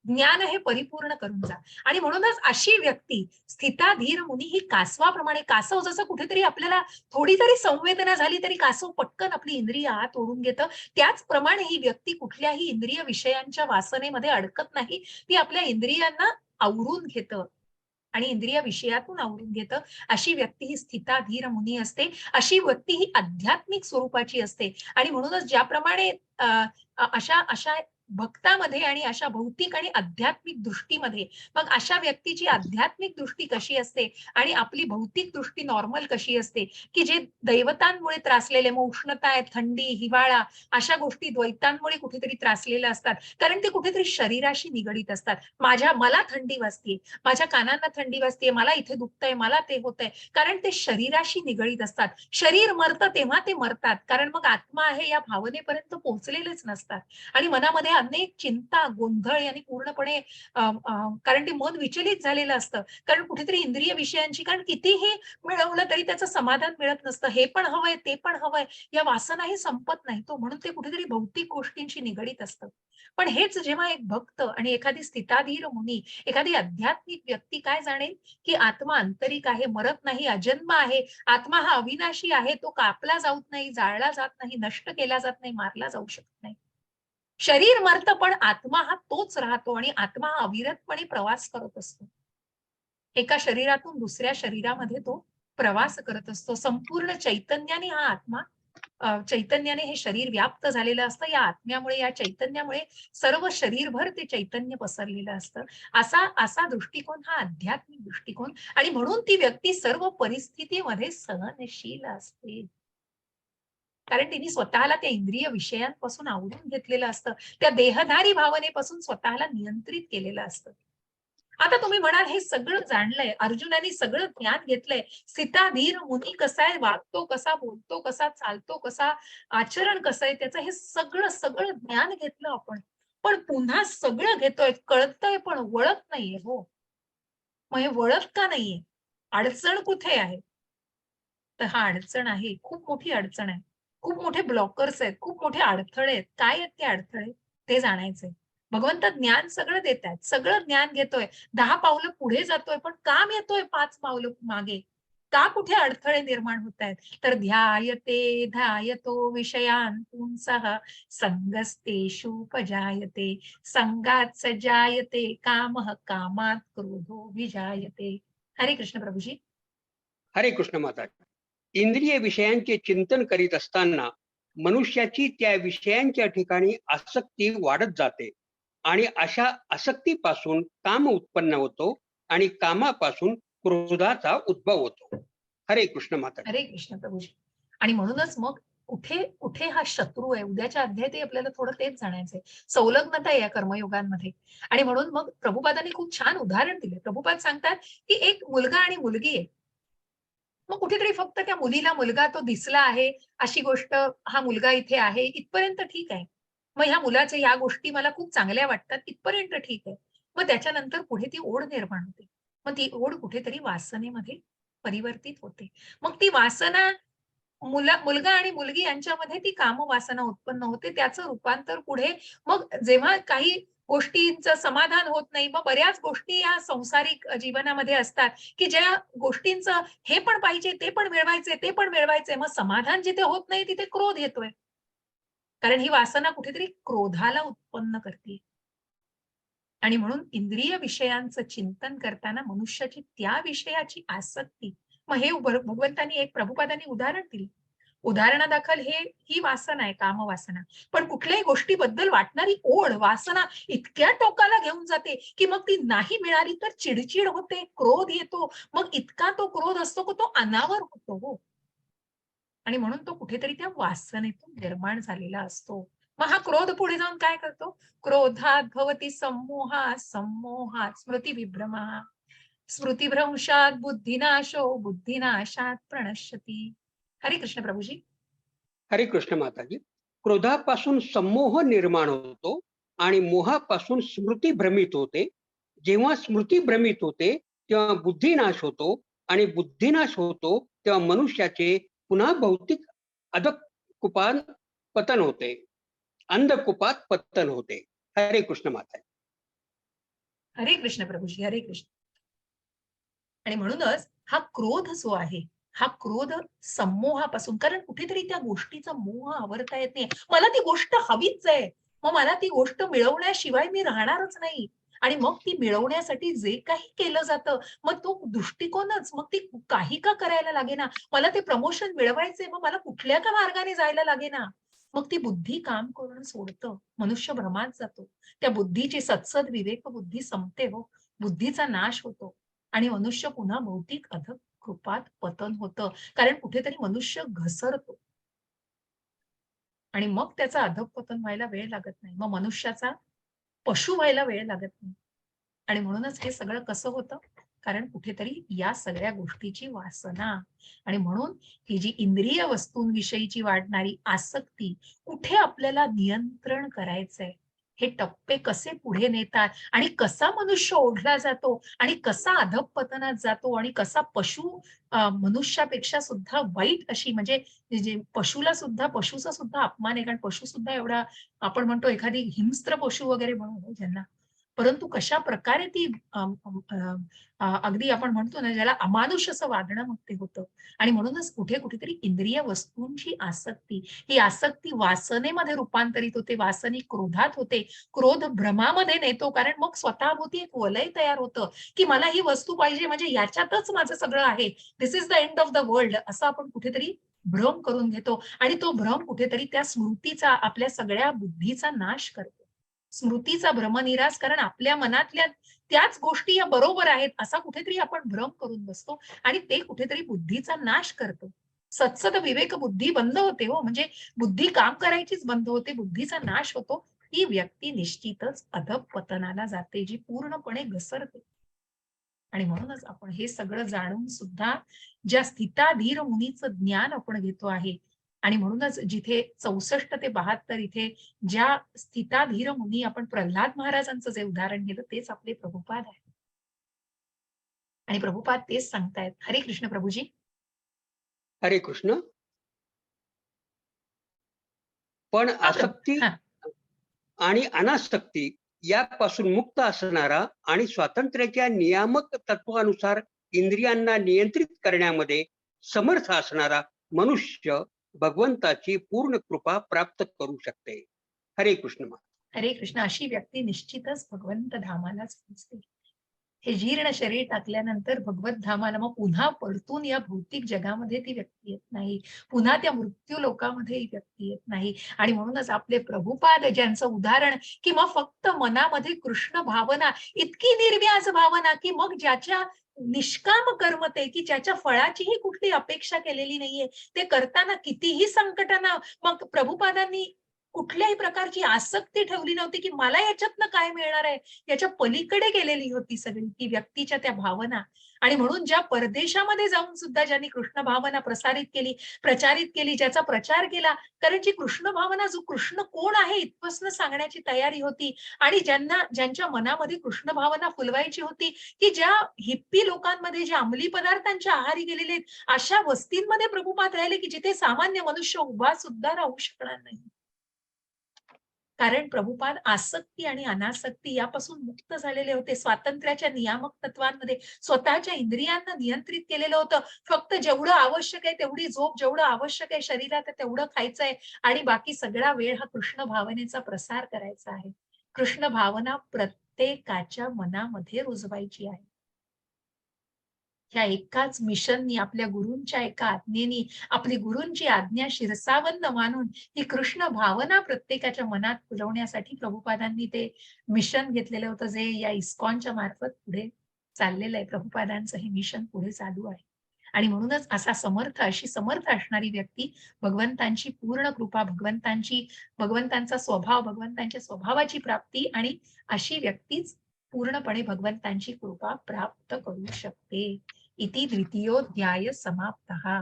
ज्ञान हे परिपूर्ण करून जा. आणि म्हणूनच अशी व्यक्ती स्थिताधीर मुनी ही कासवाप्रमाणे, कासव जसं कुठेतरी आपल्याला थोडी तरी संवेदना झाली तरी कासव पटकन आपली इंद्रिय आत ओढून घेतं, त्याचप्रमाणे ही व्यक्ती कुठल्याही इंद्रिय विषयांच्या वासनेमध्ये अडकत नाही. ती आपल्या इंद्रियांना आवरून घेतं आणि इंद्रिय विषयातून आवरून घेतं, अशी व्यक्ती ही स्थिताधीर मुनी असते. अशी व्यक्ती ही आध्यात्मिक स्वरूपाची असते. आणि म्हणूनच ज्याप्रमाणे अ, अ, अशा अशा भक्तामध्ये आणि अशा भौतिक आणि आध्यात्मिक दृष्टीमध्ये, मग अशा व्यक्तीची आध्यात्मिक दृष्टी कशी असते आणि आपली भौतिक दृष्टी नॉर्मल कशी असते, की जे दैवतांमुळे त्रासलेले, मग उष्णता आहे, थंडी, हिवाळा अशा गोष्टी द्वैतांमुळे कुठेतरी त्रासलेल्या असतात. कारण ते कुठेतरी शरीराशी निगडीत असतात. मला थंडी वाजतेय, माझ्या कानांना थंडी वाजतेय, मला इथे दुखतंय, मला ते होतंय. कारण ते शरीराशी निगडीत असतात. शरीर मरतं तेव्हा ते मरतात. कारण मग आत्मा आहे या भावनेपर्यंत पोहोचलेलेच नसतात. आणि मनामध्ये अनेक चिंता, गोंधळ यांनी पूर्णपणे कारण ते मन विचलित झालेलं असतं. कारण कुठेतरी इंद्रिय विषयांची, कारण कितीही मिळवलं तरी त्याचं समाधान मिळत नसतं. हे पण हवंय, ते पण हवंय. या वासनाही संपत नाही तो, म्हणून ते कुठेतरी भौतिक गोष्टींशी निगडीत असतं. पण हेच जेव्हा एक भक्त आणि एखादी स्थिताधीर मुनी, एखादी आध्यात्मिक व्यक्ती काय जाणेल, की आत्मा आंतरिक आहे, मरत नाही, अजन्म आहे. आत्मा हा अविनाशी आहे. तो कापला जात नाही, जाळला जात नाही, नष्ट केला जात नाही, मारला जाऊ शकत नाही. शरीर मरतं पण आत्मा हा तोच राहतो आणि आत्मा हा अविरतपणे प्रवास करत असतो. एका शरीरातून दुसऱ्या शरीरामध्ये तो प्रवास करत असतो. संपूर्ण चैतन्याने हा आत्मा चैतन्याने हे शरीर व्याप्त झालेलं असतं. या आत्म्यामुळे, या चैतन्यामुळे सर्व शरीरभर ते चैतन्य पसरलेलं असतं. असा असा दृष्टिकोन हा आध्यात्मिक दृष्टिकोन, आणि म्हणून ती व्यक्ती सर्व परिस्थितीमध्ये सहनशील असते. कारण तिने स्वतःला त्या इंद्रिय विषयांपासून आवरून घेतलेलं असतं. त्या देहधारी भावनेपासून स्वतःला नियंत्रित केलेलं असतं. आता तुम्ही म्हणाल हे सगळं जाणलंय, अर्जुनाने सगळं ज्ञान घेतलंय. स्थिताधीर मुनी कसा आहे, वागतो कसा, बोलतो कसा, चालतो कसा, आचरण कसं आहे त्याचं, हे सगळं सगळं ज्ञान घेतलं आपण. पण पुन्हा सगळं घेतोय, कळतंय पण वळत नाहीये हो. मग हे वळत का नाहीये? अडचण कुठे आहे? तर हा अडचण आहे, खूप मोठी अडचण आहे. खूप मोठे ब्लॉकर्स आहेत, खूप मोठे अडथळे आहेत. काय आहेत ते अडथळे? ते जाणायचंय. भगवंत ज्ञान सगळं देतायत. सगळं ज्ञान घेतोय. 10 पावलं पुढे जातोय, पण का येतोय 5 पावलं मागे? का कुठे अडथळे निर्माण होतायत? तर ध्यायते ध्यायतो विषयान् पुंसः संगस्तेषूपजायते संगात सजायते कामः कामात् क्रोधो विजायते. हरे कृष्ण प्रभुजी. हरे कृष्ण माता. इंद्रिय विषयांचे चिंतन करीत असताना मनुष्याची त्या विषयांच्या ठिकाणी आसक्ती वाढत जाते आणि अशा आसक्तीपासून काम उत्पन्न होतो आणि कामापासून क्रोधाचा उद्भव होतो. हरे कृष्ण माता. हरे कृष्ण प्रभूजी. आणि म्हणूनच मग कुठे कुठे हा शत्रू आहे, उद्याच्या अध्यायातही आपल्याला थोडं तेच जाणायचंय. संलग्नता आहे या कर्मयोगांमध्ये. आणि म्हणून मग प्रभुपादांनी खूप छान उदाहरण दिले. प्रभुपाद सांगतात, की एक मुलगा आणि मुलगी आहे. मग कुठेतरी फक्त त्या मुलीला मुलगा तो दिसला आहे, अशी गोष्ट, हा मुलगा इथे आहे, इथपर्यंत ठीक आहे. मग ह्या मुलाच्या या गोष्टी मला खूप चांगल्या वाटतात, इथपर्यंत ठीक आहे. मग त्याच्यानंतर पुढे ती ओढ निर्माण होते. मग ती ओढ कुठेतरी वासनेमध्ये परिवर्तित होते. मग ती वासना, मुलगा आणि मुलगी यांच्यामध्ये ती कामवासना उत्पन्न होते. त्याचं रूपांतर पुढे, मग जेव्हा काही गोष्टींचं समाधान होत नाही, मग बऱ्याच गोष्टी या संसारिक जीवनामध्ये असतात, की ज्या गोष्टींचं हे पण पाहिजे, ते पण मिळवायचे, ते पण मिळवायचे. मग समाधान जिथे होत नाही तिथे क्रोध येतोय. कारण ही वासना कुठेतरी क्रोधाला उत्पन्न करते. आणि म्हणून इंद्रिय विषयांचं चिंतन करताना मनुष्याची त्या विषयाची आसक्ती, मग हे भगवंतांनी एक प्रभुपादांनी उदाहरण दिलं. उदाहरणादाखल ही वासना आहे, कामवासना. पण कुठल्याही गोष्टीबद्दल वाटणारी ओढ, वासना इतक्या टोकाला घेऊन जाते, की मग ती नाही मिळाली तर चिडचिड होते, क्रोध येतो. मग इतका तो क्रोध असतो की तो अनावर होतो हो. आणि म्हणून तो कुठेतरी त्या वासनेतून निर्माण झालेला असतो. मग हा क्रोध पुढे जाऊन काय करतो? क्रोधात भवती सम्मोहा, सम्मोहात स्मृतिविभ्रमः, स्मृतिभ्रंशात बुद्धिनाशो, बुद्धिनाशात प्रणश्यति. हरे कृष्ण प्रभुजी. हरे कृष्ण माताजी. क्रोधापासून संमोह निर्माण होतो आणि मोहापासून स्मृती भ्रमित होते. जेव्हा स्मृती भ्रमित होते तेव्हा बुद्धिनाश होतो आणि बुद्धिनाश होतो तेव्हा मनुष्याचे पुन्हा भौतिक अधःकुपात पतन होते. अंधकुपात पतन होते. हरे कृष्ण माता. हरे कृष्ण प्रभुजी. हरे कृष्ण. आणि म्हणूनच हा क्रोध जो आहे, हा क्रोध संमोहापासून, कारण कुठेतरी त्या गोष्टीचा मोह आवरता येत नाही. मला ती गोष्ट हवीच आहे. मग मला ती गोष्ट मिळवण्याशिवाय मी राहणारच नाही. आणि मग ती मिळवण्यासाठी जे काही केलं जातं, मग तो दृष्टिकोनच मग ती काही का करायला लागेना. मला ते प्रमोशन मिळवायचंय, मग मला कुठल्या का मार्गाने जायला लागेना. मग ती बुद्धी काम करणं सोडतं. मनुष्य भ्रमात जातो. त्या बुद्धीची सत्सद विवेक बुद्धी संपते हो. बुद्धीचा नाश होतो आणि मनुष्य पुन्हा भौतिक कृपात पतन होतं. कारण कुठेतरी मनुष्य घसरतो आणि मग त्याचं अधःपतन व्हायला वेळ लागत नाही. मग मनुष्याचा पशु व्हायला वेळ लागत नाही. आणि म्हणूनच हे सगळं कसं होतं? कारण कुठेतरी या सगळ्या गोष्टीची वासना आणि म्हणून ही जी इंद्रिय वस्तूंविषयीची वाढणारी आसक्ती, कुठे आपल्याला नियंत्रण करायचंय, हे टप्पे कसे पुढे नेतात आणि कसा मनुष्य ओढला जातो आणि कसा अधःपतनात जातो आणि कसा पशु मनुष्यापेक्षा सुद्धा वाईट अशी म्हणजे जे पशुला सुद्धा पशुचा सुद्धा अपमान आहे. कारण पशु सुद्धा एवढा आपण म्हणतो एखादी हिंस्त्र पशु वगैरे म्हणू ज्यांना परंतु कशा प्रकारे ती अगदी आपण म्हणतो ना ज्याला अमानुष असं वागणं मग ते होतं आणि म्हणूनच कुठेतरी इंद्रिय वस्तूंची आसक्ती ही आसक्ती वासनेमध्ये रूपांतरित होते वासनी क्रोधात होते क्रोध भ्रमामध्ये नेतो कारण मग स्वतःभोवती एक वलय तयार होतं की मला ही वस्तू पाहिजे म्हणजे याच्यातच माझं सगळं आहे this is the end of the world असं आपण कुठेतरी भ्रम करून घेतो आणि तो भ्रम कुठेतरी त्या स्मृतीचा आपल्या सगळ्या बुद्धीचा नाश करतो स्मृतीचा भ्रमनिरास कारण आपल्या मनातल्या त्याच गोष्टी या बरोबर आहेत असा कुठेतरी आपण भ्रम करून बसतो आणि ते कुठेतरी बुद्धीचा नाश करतो सत्सद विवेक बुद्धी बंद होते हो म्हणजे बुद्धी काम करायचीच बंद होते बुद्धीचा नाश होतो ही व्यक्ती निश्चितच अधःपतनाला जाते जी पूर्णपणे घसरते आणि म्हणूनच आपण हे सगळं जाणून सुद्धा ज्या स्थिताधीर मुनीचं ज्ञान आपण घेतो आहे आणि म्हणूनच जिथे 64 ते 72 इथे ज्या स्थिताधीर मुनी आपण प्रल्हाद महाराजांचं जे उदाहरण घेतलं तेच आपले प्रभुपाद आहे आणि प्रभुपाद तेच सांगतायत हरे कृष्ण प्रभूजी हरे कृष्ण. पण हा आसक्ती हा आणि अनासक्ती यापासून मुक्त असणारा आणि स्वातंत्र्याच्या नियामक तत्वानुसार इंद्रियांना नियंत्रित करण्यामध्ये समर्थ असणारा मनुष्य भगवंताची पूर्ण कृपा प्राप्त करू शकते. हरे कृष्ण. हरे कृष्ण अशी व्यक्ती निश्चितच भगवंत धामालाच पोहोचते हे जीर्ण शरीर टाकल्यानंतर भगवत धामाला मग पुन्हा परतून या भौतिक जगामध्ये ती व्यक्ती येत नाही पुन्हा त्या मृत्यू लोकामध्ये ही व्यक्ती येत नाही आणि म्हणूनच आपले प्रभुपाद ज्यांचं उदाहरण की मग फक्त मनामध्ये कृष्ण भावना इतकी निर्व्याज भावना की मग ज्याच्या निष्काम कर्म ते की ज्याच्या फळाचीही कुठली अपेक्षा केलेली नाहीये ते करताना कितीही संकटांना मग प्रभुपादांनी कुठल्याही प्रकारची आसक्ती ठेवली नव्हती की मला याच्यातनं काय मिळणार आहे याच्या पलीकडे गेलेली होती सगळी ती व्यक्तीच्या त्या भावना आणि म्हणून ज्या परदेशामध्ये जाऊन सुद्धा ज्यांनी कृष्ण भावना प्रचारित केली ज्याचा प्रचार केला कारण जी कृष्ण भावना जो कृष्ण कोण आहे इथपासून सांगण्याची तयारी होती आणि ज्यांच्या मनामध्ये कृष्ण भावना फुलवायची होती की ज्या हिप्पी लोकांमध्ये ज्या अंमली पदार्थांच्या आहारी गेलेले आहेत अशा वस्तींमध्ये प्रभुपाद राहिले की जिथे सामान्य मनुष्य उभा सुद्धा राहू शकणार नाही कारण प्रभुपाद आसक्ती आणि अनासक्ती यापासून मुक्त झालेले होते स्वातंत्र्याच्या नियामक तत्वांमध्ये स्वतःच्या इंद्रियांना नियंत्रित केलेलं होतं फक्त जेवढं आवश्यक आहे तेवढी झोप जेवढं आवश्यक आहे शरीरात तेवढं खायचंय आणि बाकी सगळा वेळ हा कृष्ण भावनेचा प्रसार करायचा आहे कृष्ण भावना प्रत्येकाच्या मनामध्ये रुजवायची आहे ह्या एकाच मिशननी आपल्या गुरूंच्या एका आज्ञेनी आपली गुरूंची आज्ञा शिरसावन्न मानून ही कृष्ण भावना प्रत्येकाच्या मनात फुलवण्यासाठी प्रभुपादांनी ते मिशन घेतलेलं होतं जे या इस्कॉनच्या मार्फत पुढे चाललेलं आहे प्रभुपादांचं हे मिशन पुढे चालू आहे आणि म्हणूनच अशी समर्थ असणारी व्यक्ती भगवंतांची पूर्ण कृपा भगवंतांचा स्वभाव भगवंतांच्या स्वभावाची प्राप्ती आणि अशी व्यक्तीच पूर्णपणे भगवंतांची कृपा प्राप्त करू शकते इति द्वितीयोध्याय समाप्तः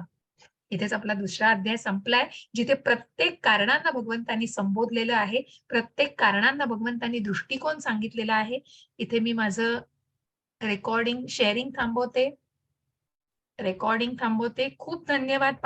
इथेच आपला दुसरा अध्याय संपलाय जिथे प्रत्येक कारणांना भगवंतांनी संबोधलेलं आहे प्रत्येक कारणांना भगवंतांनी दृष्टिकोन सांगितलेला आहे इथे मी माझं रेकॉर्डिंग शेअरिंग थांबवते खूप धन्यवाद